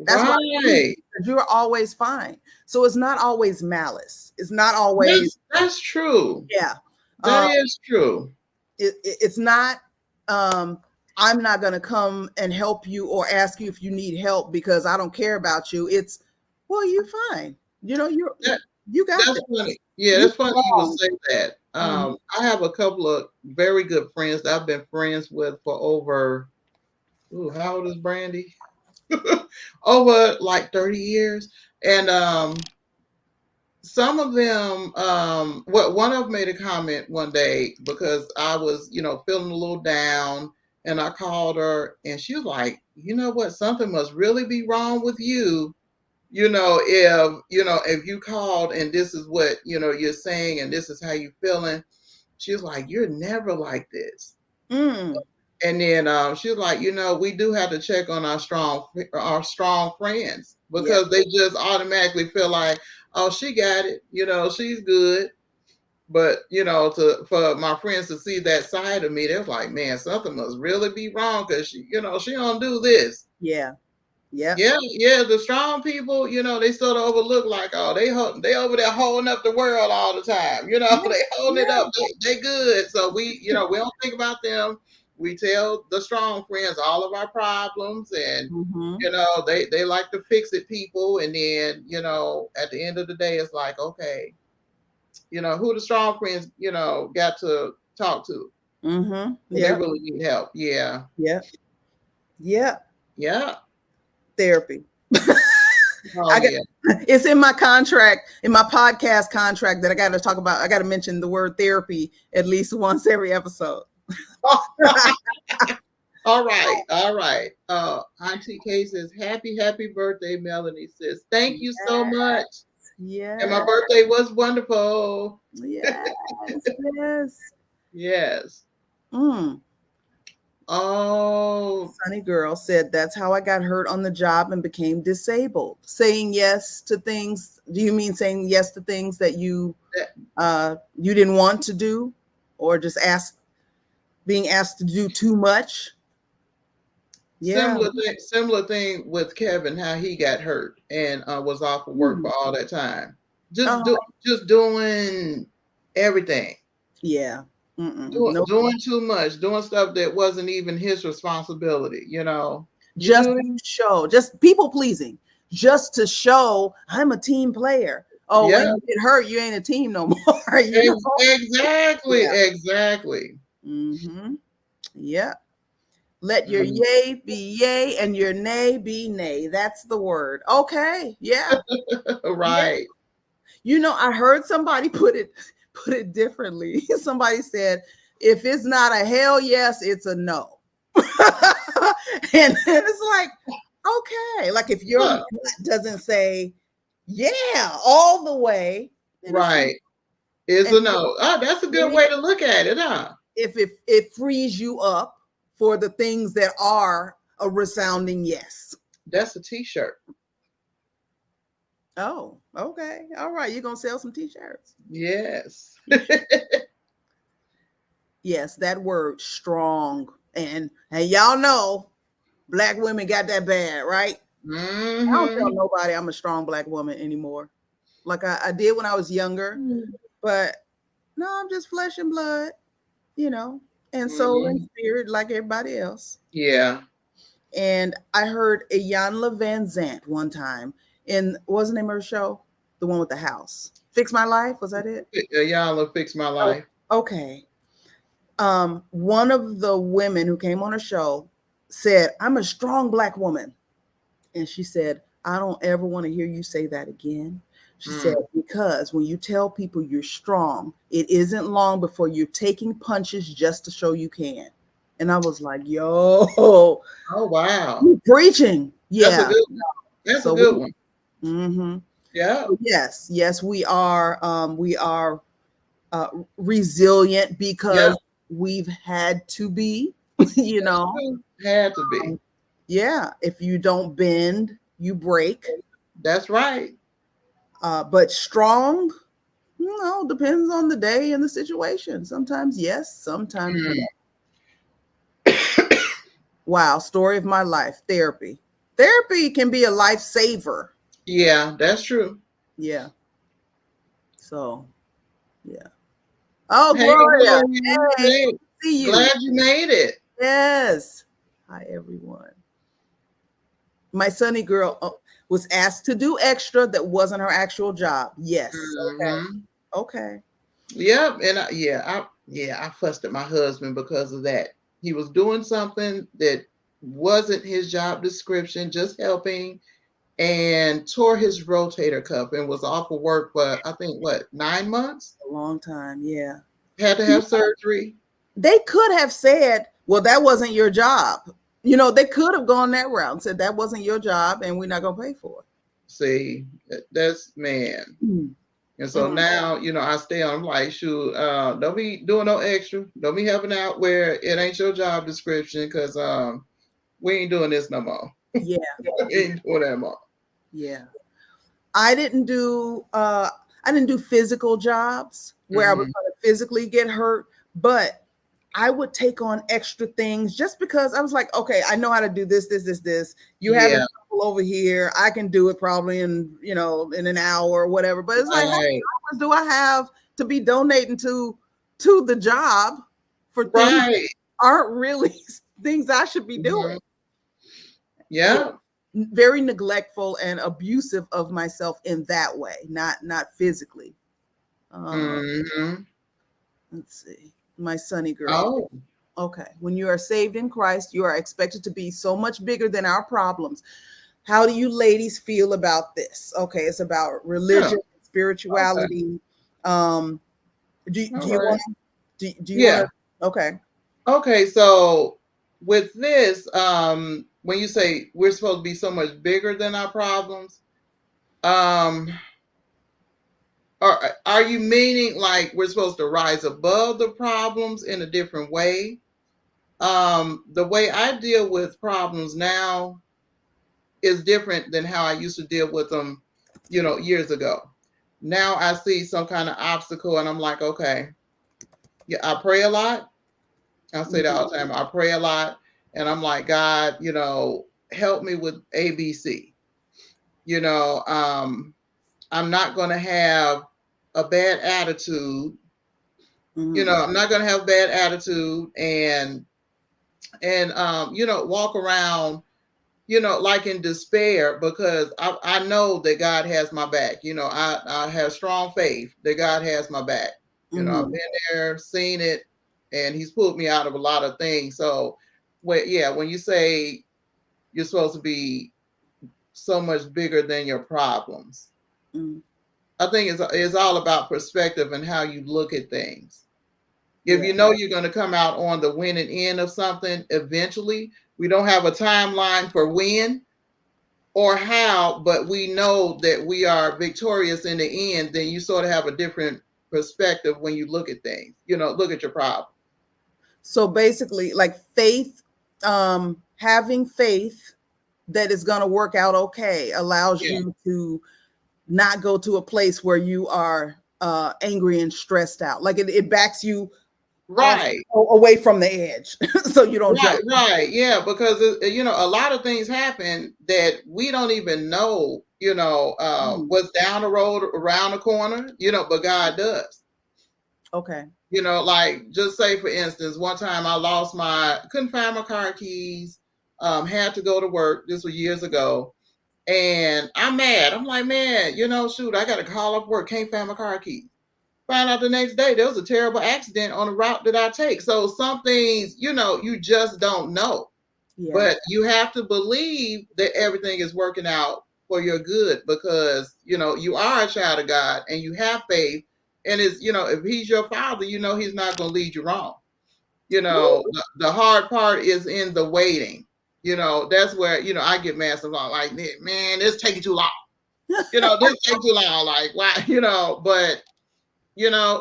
That's why they do it, Right. because you're always fine. So it's not always malice. It's not always, That's true. yeah. That Um, is true. it's not, um, I'm not going to come and help you or ask you if you need help because I don't care about you. It's, well, you're fine. That You got that's this. funny. Yeah, You're that's funny you would strong. say that. Mhm. I have a couple of very good friends that I've been friends with for over, ooh, how old is Brandy? Over like 30 years. And some of them, what one of them made a comment one day because I was, feeling a little down, and I called her, and she was like, you know what, something must really be wrong with you. If you called and this is what you're saying and this is how you feeling. She was like, you're never like this. Mm, And then she was like, we do have to check on our strong friends yeah. because they just automatically feel like, oh, she got it, she's good. But for my friends to see that side of me, they're like, man, something must really be wrong because she don't do this. Yeah. Yep. Yeah, yeah, the strong people, they sort of overlook like, oh, they over there holding up the world all the time. Yeah. They holding it Yeah. up. They good. So we don't think about them. We tell the strong friends all of our problems, and Hmm. they like to fix it people, and then at the end of the day, it's like, okay, who the strong friends got to talk to Hmm. when they Yep. really need help. Yeah, Yep. Yep. yeah, Therapy. oh I got yeah. it's in my contract, in my podcast contract, that I got to talk about. I got to mention the word therapy at least once every episode. All right, all right. Auntie Kay says, happy, happy birthday, Melanie says. Thank you so much. And my Yes. birthday was wonderful. Yes. Yes. Yes. Mm. Oh, Sunny Girl said, that's how I got hurt on the job and became disabled. Saying yes to things. Do you mean saying yes to things that that you didn't want to do, or just being asked to do too much? Yeah. similar thing with Kevin, how he got hurt and was off of work for all that time. just Uh-huh. do just doing everything. Yeah. Mm-mm. Doing No, doing too much, doing stuff that wasn't even his responsibility, you know. You just do to that? show, just people pleasing, just to show I'm a team player. Oh, when Yeah. you get hurt, you ain't a team no more, you know? Exactly, Yeah. exactly. Mm-hmm. Yeah. Let your Mm, yay be yay and your nay be nay. That's the word. Okay. Yeah. Yeah. right. You know, I heard somebody put it differently. Somebody said, if it's not a hell yes, it's a no. And it's like, okay. Like if your Huh, gut doesn't say yeah all the way, then it's a no. right. Is And a no. Oh, that's a good way to look at it, huh? if it frees you up for the things that are a resounding yes. That's a t-shirt. Oh, okay. All right. You're gonna sell some t-shirts. Yes. Yes, that word strong. And y'all know black women got that bad, right? I don't tell Hmm. nobody I'm a strong black woman anymore. Like I did when I was younger, but no, I'm just flesh and blood, you know, and soul and Hmm. spirit like everybody else. Yeah. And I heard Iyanla Van Zant one time in what was the name of her show? The one with the house. Fix My Life, was that it? Y'all will fix my Oh, life. okay. One of the women who came on her show said, I'm a strong black woman. And she said, I don't ever want to hear you say that again. She said, Mm. because when you tell people you're strong, it isn't long before you're taking punches just to show you can. And I was like, yo, Oh wow. you preaching. That's a Yeah. good one. That's a So good one. mm-hmm. Yeah. Yes, yes, we are uh, resilient Yeah. because we've had to be, you That's know. true. Had to be. Yeah, if you don't bend, you break. That's right. But strong, depends on the day and the situation. Sometimes yes, sometimes no. Mm. Wow, story of my life. Therapy. Therapy can be a lifesaver. Yeah, that's true. Yeah. So yeah. Oh, Hey, Gloria. Gloria. Hey, Hey, see you. glad you made it. Yes. Hi, everyone. My sunny girl was asked to do extra that wasn't her actual job. Yes. Okay. Hmm. Okay. Yep. And I fussed at my husband because of that. He was doing something that wasn't his job description, just helping, and tore his rotator cuff and was off of work for I think what 9 months. A long time. Yeah. Had to have surgery. They could have said, well, that wasn't your job. They could have gone that route and said that wasn't your job and we're not going to pay for See, that's man. it. Mm. And so Mm. now, I stay on. I'm like, shoot, don't be doing no extra. Don't be helping out where it ain't your job description, because we ain't doing this no more. Yeah. We ain't doing that more. Yeah. I didn't do physical jobs where I was Hmm. going to physically get hurt, but I would take on extra things just because I was like, okay, I know how to do this, this, this, this. You have a Yeah, trouble over here. I can do it probably in an hour or whatever. But it's like, how right, many hours do I have to be donating to the job for things that right. aren't really things I should be doing? Hmm. Yeah, Yeah. very neglectful and abusive of myself in that way, not physically. Uh, Hmm. let's see, my sunny girl. Oh, Okay. When you are saved in Christ, you are expected to be so much bigger than our problems. How do you ladies feel about this? Okay, it's about yeah. religion, Okay. spirituality. Um, do All you right. want do you want Yeah. to? Okay. Okay. So with this, when you say we're supposed to be so much bigger than our problems, um, are you meaning like we're supposed to rise above the problems in a different way? The way I deal with problems now is different than how I used to deal with them, years ago. Now I see some kind of obstacle and I'm like, okay, yeah, I pray a lot. I say that Mhm. all the time. I pray a lot and I'm like, God, help me with ABC. You know, um, I'm not going to have a bad attitude. Mm-hmm. I'm not going to have bad attitude and walk around, like in despair, because I know that God has my back. I have strong faith that God has my back. I've Mm-hmm. been there, seen it, and He's pulled me out of a lot of things. So, when you say you're supposed to be so much bigger than your problems, Mm-hmm. I think it's all about perspective and how you look at things. If Yeah. you know you're going to come out on the winning end of something eventually, we don't have a timeline for when or how, but we know that we are victorious in the end, then you sort of have a different perspective when you look at things, look at your problem. So basically, like faith, having faith that is going to work out okay allows Yeah. you to not go to a place where you are angry and stressed out. Like it backs you off Right. away from the edge so you don't Right, jump. right. Yeah, because a lot of things happen that we don't even know, Mm, what's down the road around the corner, but God does. okay. Like just say for instance, one time I lost couldn't find my car keys, had to go to work. This was years ago. And I'm mad. I'm like, man, shoot, I got to call up work. Can't find my car keys. Find out the next day there was a terrible accident on the route that I take. So some things, you just don't know. Yeah. But you have to believe that everything is working out for your good because, you are a child of God and you have faith. And if He's your father, He's not going to lead you wrong. Woo. The hard part is in the waiting. That's where, I get mad sometimes like, man, this taking too long. This takes too long. Like, why, but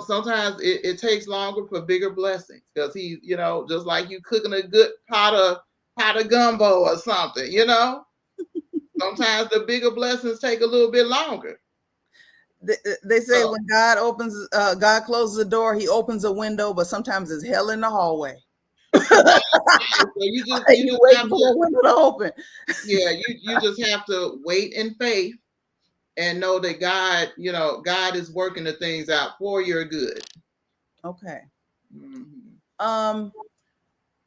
sometimes it takes longer for bigger blessings because just like you cooking a good pot of gumbo or something, sometimes the bigger blessings take a little bit longer. They say So, when God closes the door, He opens a window, but sometimes it's hell in the hallway. right, so you You just waiting have for to, that window to open. yeah, you just have to wait in faith and know that God is working the things out for your good. Okay. Mhm. Um,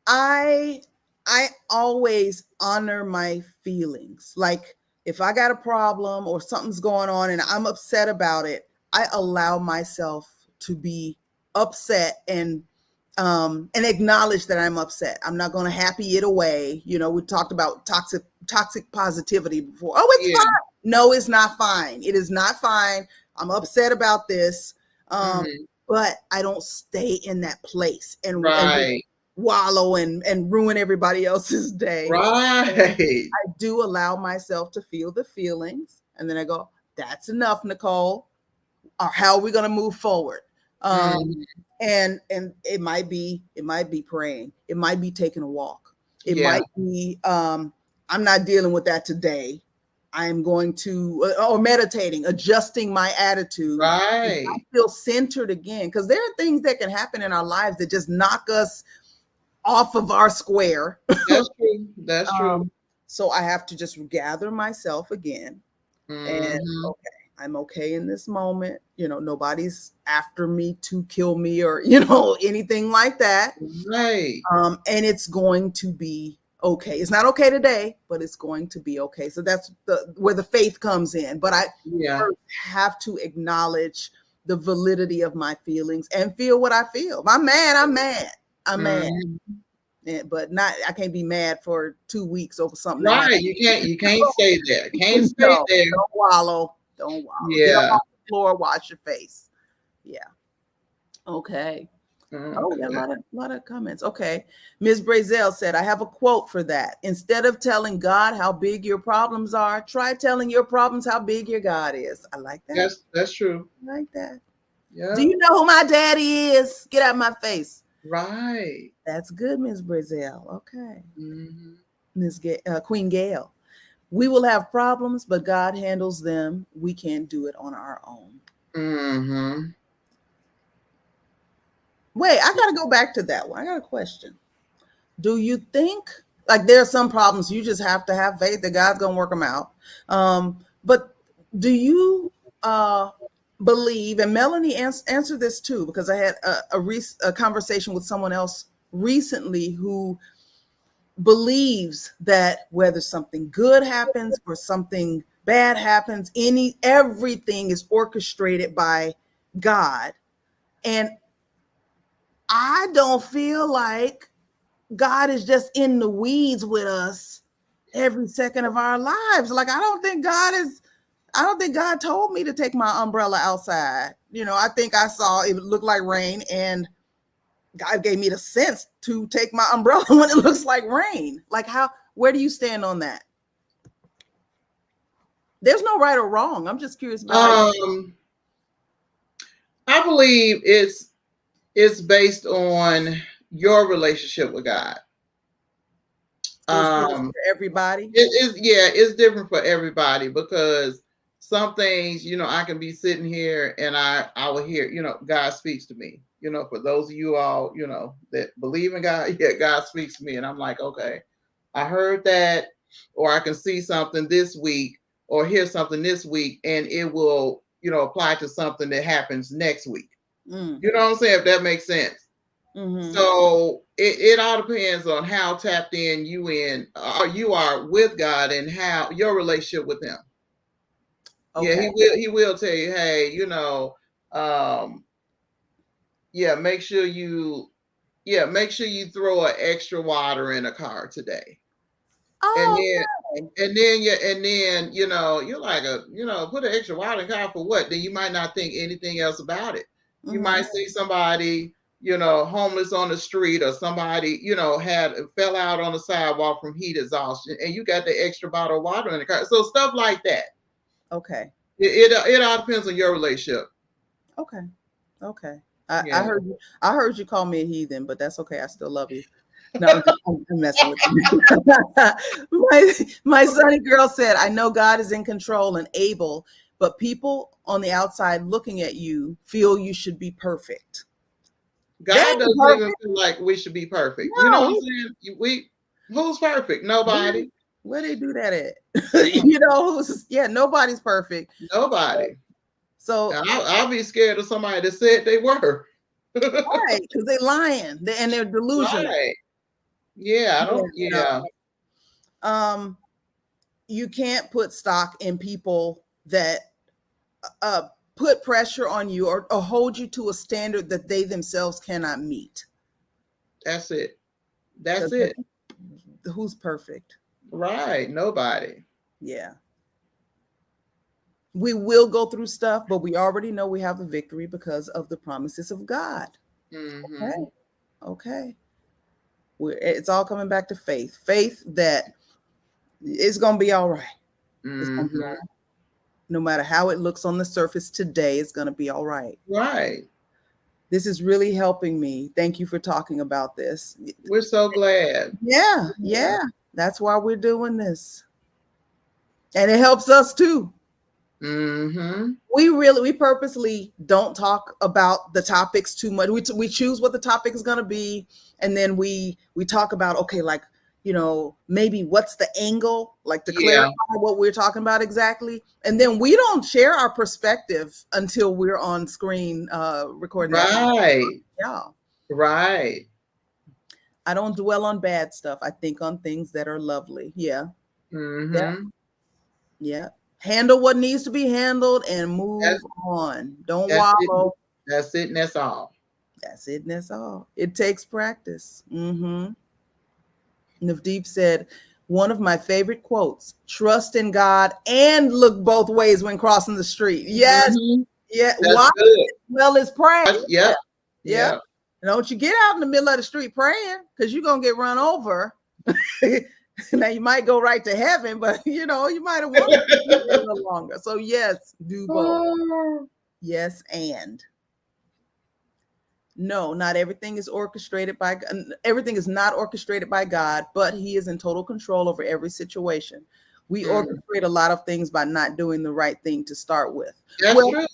I I always honor my feelings. Like if I got a problem or something's going on and I'm upset about it, I allow myself to be upset and acknowledge that I'm upset. I'm not going to happy it away. We talked about toxic positivity before. Oh, it's Yeah. fine. No, it's not fine. It is not fine. I'm upset about this. Um, Hmm. but I don't stay in that place and Right. wallow and ruin everybody else's day. Right. I do allow myself to feel the feelings, and then I go, "That's enough, Nicole. Or how are we going to move forward?" Um, Hmm. and it might be praying. It might be taking a walk. It Yeah. might be I'm not dealing with that today. I'm going to or meditating, adjusting my attitude. And I Right. feel centered again because there are things that can happen in our lives that just knock us off of our square. That's true. That's true. um, so I have to just gather myself again and Hmm. okay, I'm okay in this moment. Nobody's after me to kill me or anything like that. Right. And it's going to be okay. It's not okay today, but it's going to be okay. So that's where the faith comes in. But I Yeah. first have to acknowledge the validity of my feelings and feel what I feel. If I'm mad, I'm mad. I'm mad. Hmm. But not I can't be mad for 2 weeks over something that Right. happened. You can't stay there. Can't stay No, there. don't wallow. Don't wallow. Get up Yeah. off the floor, wash your face. Yeah. Okay. Oh, we got a Okay. lot of comments. Okay. Ms. Brazel said, I have a quote for that. Instead of telling God how big your problems are, try telling your problems how big your God is. I like that. That's true. I like that. Do Yeah. you know who my daddy is? Get out of my face. Right. That's good, Ms. Brazel. Okay. Hmm. Queen Gail. We will have problems, but God handles them. We can't do it on our own. Hmm. Wait, I got to go back to that one. I got a question. Do you think, like, there are some problems you just have to have faith that God's going to work them out? But do you uh, believe, and Melanie answered this too, because I had a conversation with someone else recently who believes that whether something good happens or something bad happens, everything is orchestrated by God. And I don't feel like God is just in the weeds with us every second of our lives. Like, I don't think God told me to take my umbrella outside. I think I saw it looked like rain, and God gave me the sense to take my umbrella when it looks like rain. Like, where do you stand on that? There's no right or wrong. I'm just curious about I believe it's based on your relationship with God. So it's different for everybody. It's different for everybody, because some things, I can be sitting here and I will hear, God speaks to me. For those of you all, that believe in God, yeah, God speaks to me, and I'm like, okay, I heard that, or I can see something this week or hear something this week, and it will, apply to something that happens next week. You know what I'm saying? If that makes sense. Mm-hmm. So it all depends on how tapped in you are with God, and how your relationship with Him. Okay. Yeah, He will tell you, hey, make sure you throw an extra water in a car today. And Oh, then okay. you're like, put an extra water in the car for what? Then you might not think anything else about it. You Mm-hmm. might see somebody, homeless on the street, or somebody, fell out on the sidewalk from heat exhaustion, and you got the extra bottle of water in the car. So stuff like that. Okay. It all depends on your relationship. Okay. Yeah. I heard you call me a heathen, but that's okay. I still love you. No, I'm messing with you. my sunny girl said, I know God is in control and able, but people on the outside looking at you feel you should be perfect. God doesn't even feel like we should be perfect. You know what No. I'm saying? Who's perfect? Nobody. Where they do that at? Yeah. Nobody's perfect. Nobody. So I'll be scared of somebody that said they were. right, because they lying and they're delusional. Right. Yeah, I don't. Yeah. You can't put stock in people that put pressure on you, or hold you to a standard that they themselves cannot meet. That's it. That's it. Who's perfect? Right. Nobody. Yeah. We will go through stuff, but we already know we have the victory because of the promises of God. Mm-hmm. Okay. It's all coming back to faith. Faith that it's going to be all right. It's gonna be all Mm-hmm. right. No matter how it looks on the surface today, it's going to be all right. Right. This is really helping me. Thank you for talking about this. We're so glad. Yeah. That's why we're doing this. And it helps us too. Mm-hmm. We purposely don't talk about the topics too much. We choose what the topic is going to be, and then we talk about, okay, like, maybe what's the angle, like, to clarify what we're talking about exactly, and then we don't share our perspective until we're on screen recording. Right. Yeah. Right. I don't dwell on bad stuff. I think on things that are lovely. Yeah. Mm-hmm. Yeah. Handle what needs to be handled and move on. Don't wallow. That's it, and that's all. That's it, and that's all. It takes practice. Mm-hmm. Navdeep said, one of my favorite quotes, trust in God and look both ways when crossing the street. Yes. Mm-hmm. Yeah. That's good. As well as pray. Yep. Yeah. Don't you get out in the middle of the street praying, because you're going to get run over. Now, you might go right to heaven, but you might have wanted to be there a little longer. So yes, do both. Yes, and no, not everything is orchestrated by God. Everything is not orchestrated by God, but He is in total control over every situation. We orchestrate a lot of things by not doing the right thing to start with. That's true.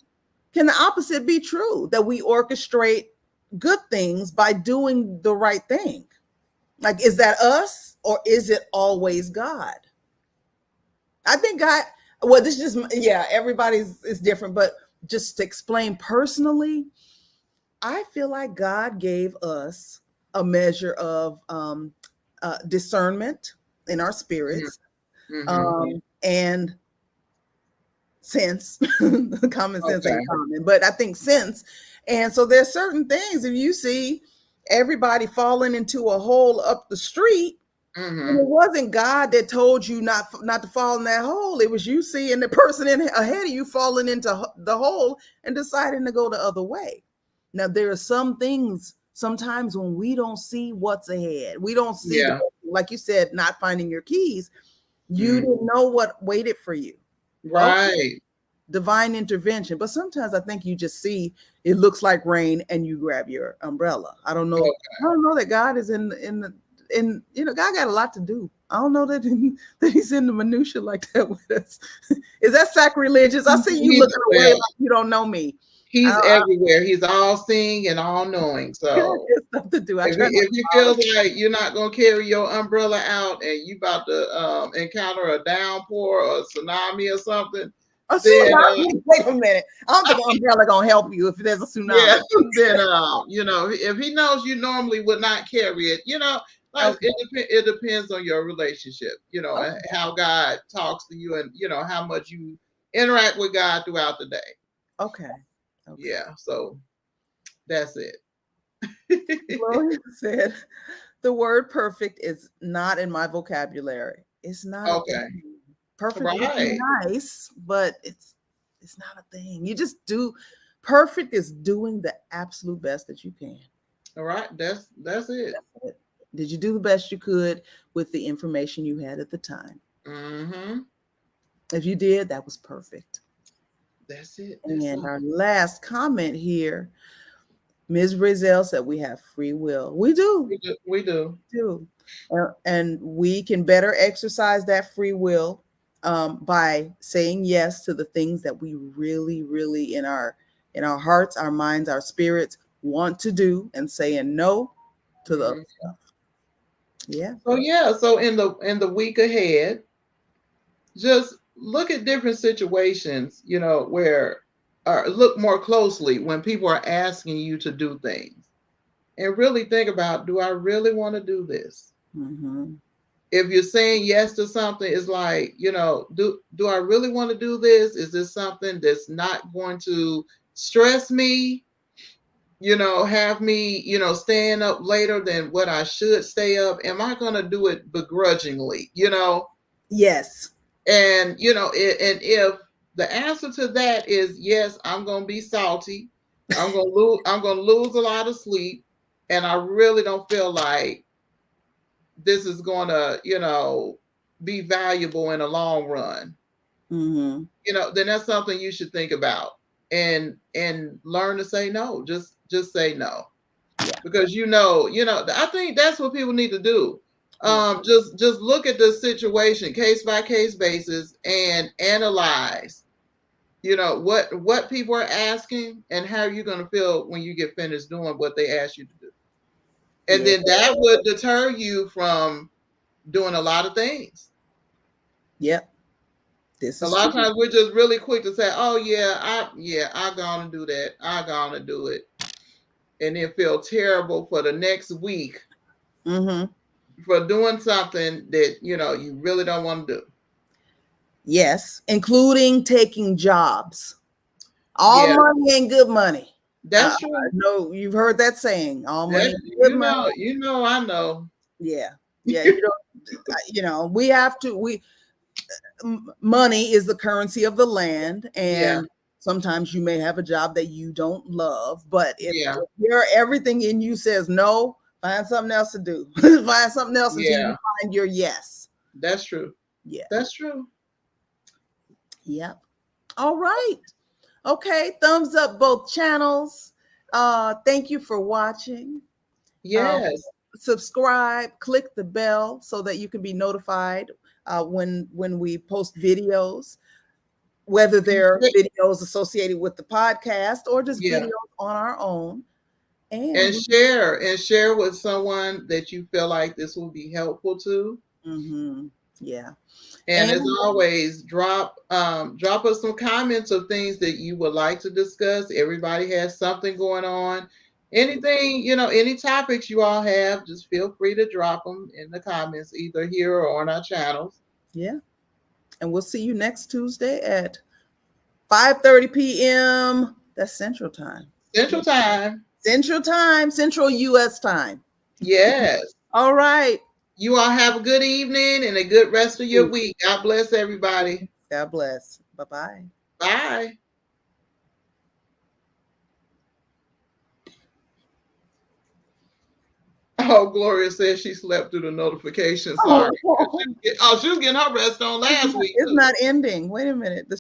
Can the opposite be true? That we orchestrate good things by doing the right thing? Like, is that us, or is it always God? I think Well, this is just, yeah, everybody's is different, but just to explain personally, I feel like God gave us a measure of discernment in our spirits, Mm-hmm. and sense. Common sense Okay. ain't common, but I think sense. And so there's certain things, if you see everybody falling into a hole up the street, and Mm-hmm. it wasn't God that told you not to fall in that hole. It was you seeing the person ahead of you falling into the hole and deciding to go the other way. Now there are some things sometimes when we don't see what's ahead. We don't see Yeah. like you said, not finding your keys. You Mm. didn't know what waited for you. Okay, Right. divine intervention. But sometimes I think you just see it looks like rain and you grab your umbrella. I don't know. Okay. I don't know that God is in God got a lot to do. I don't know that that He's in the minutia like that with us. Is that sacrilegious? I see you He's looking away well. like you don't know me. He's everywhere. He's all seeing and all knowing. God So has stuff to do. I if try you not if to you bother. feel like you're not gonna carry your umbrella out and you about to encounter a downpour or a tsunami or something, A then tsunami. Wait a minute. I don't think an umbrella gonna help you if there's a tsunami. yeah, then if he knows you normally would not carry it, like Okay. it depends on your relationship, and Okay. how God talks to you, and how much you interact with God throughout the day. Okay. Okay. Yeah, so that's it. Gloria said, the word perfect is not in my vocabulary. It's not a Okay, thing. Perfect would be right, nice, but it's not a thing. You just do perfect is doing the absolute best that you can. all right, that's it. That's it. Did you do the best you could with the information you had at the time? Mm-hmm. If you did, that was perfect. That's it. That's And all. our last comment here, Ms. Brazell said we have free will. We do. We do. Do. And we can better exercise that free will by saying yes to the things that we really, really in our hearts, our minds, our spirits want to do, and saying no to the other Mhm. stuff. Yeah. So yeah, so in the week ahead, just look at different situations, where or look more closely when people are asking you to do things, and really think about, do I really want to do this? Mm-hmm. If you're saying yes to something, it's like, do I really want to do this? Is this something that's not going to stress me? Have me, staying up later than what I should stay up? Am I going to do it begrudgingly? Yes. And and if the answer to that is yes, I'm going to be salty. I'm going to lose a lot of sleep, and I really don't feel like this is going to, be valuable in the long run. Mm-hmm. Then that's something you should think about, and learn to say no. Just say no, Yeah. because I think that's what people need to do. Yeah. Just look at the situation case by case basis and analyze, what people are asking and how you're going to feel when you get finished doing what they ask you to do. And Yeah. then that would deter you from doing a lot of things. Yep. This A is lot of true. times we're just really quick to say, "Oh yeah, I gonna do that. I gonna do it," and then feel terrible for the next week Mm-hmm. for doing something that you really don't want to do. Yes, including taking jobs. All Yeah, money ain't good money. that's true. No, you've heard that saying. All money That ain't good money. I know. Yeah, yeah. You don't. We have to. Money is the currency of the land, Yeah, and sometimes you may have a job that you don't love. But if yeah, your everything in you says no, find something else to do. Find something else until you yeah. find your yes. That's true. Yeah. That's true. Yep. All right. Okay. Thumbs up both channels. Thank you for watching. Uh, Yes. Subscribe, click the bell so that you can be notified when we post videos, whether they're videos associated with the podcast or just Yeah. videos on our own. And And share with someone that you feel like this will be helpful to. mm-hmm, Yeah. And as And always, drop us some comments of things that you would like to discuss. Everybody has something going on. Anything, any topics you all have, just feel free to drop them in the comments, either here or on our channels. yeah. And we'll see you next Tuesday at 5:30 p.m. That's Central Time. Central Time. Central Time, Central US time. Yes. All right. You all have a good evening and a good rest of your week. God bless everybody. God bless. Bye-bye. Bye. Oh, Gloria says she slept through the notification. Sorry. Oh, She was getting her rest on last week it's too. not ending. Wait a minute. The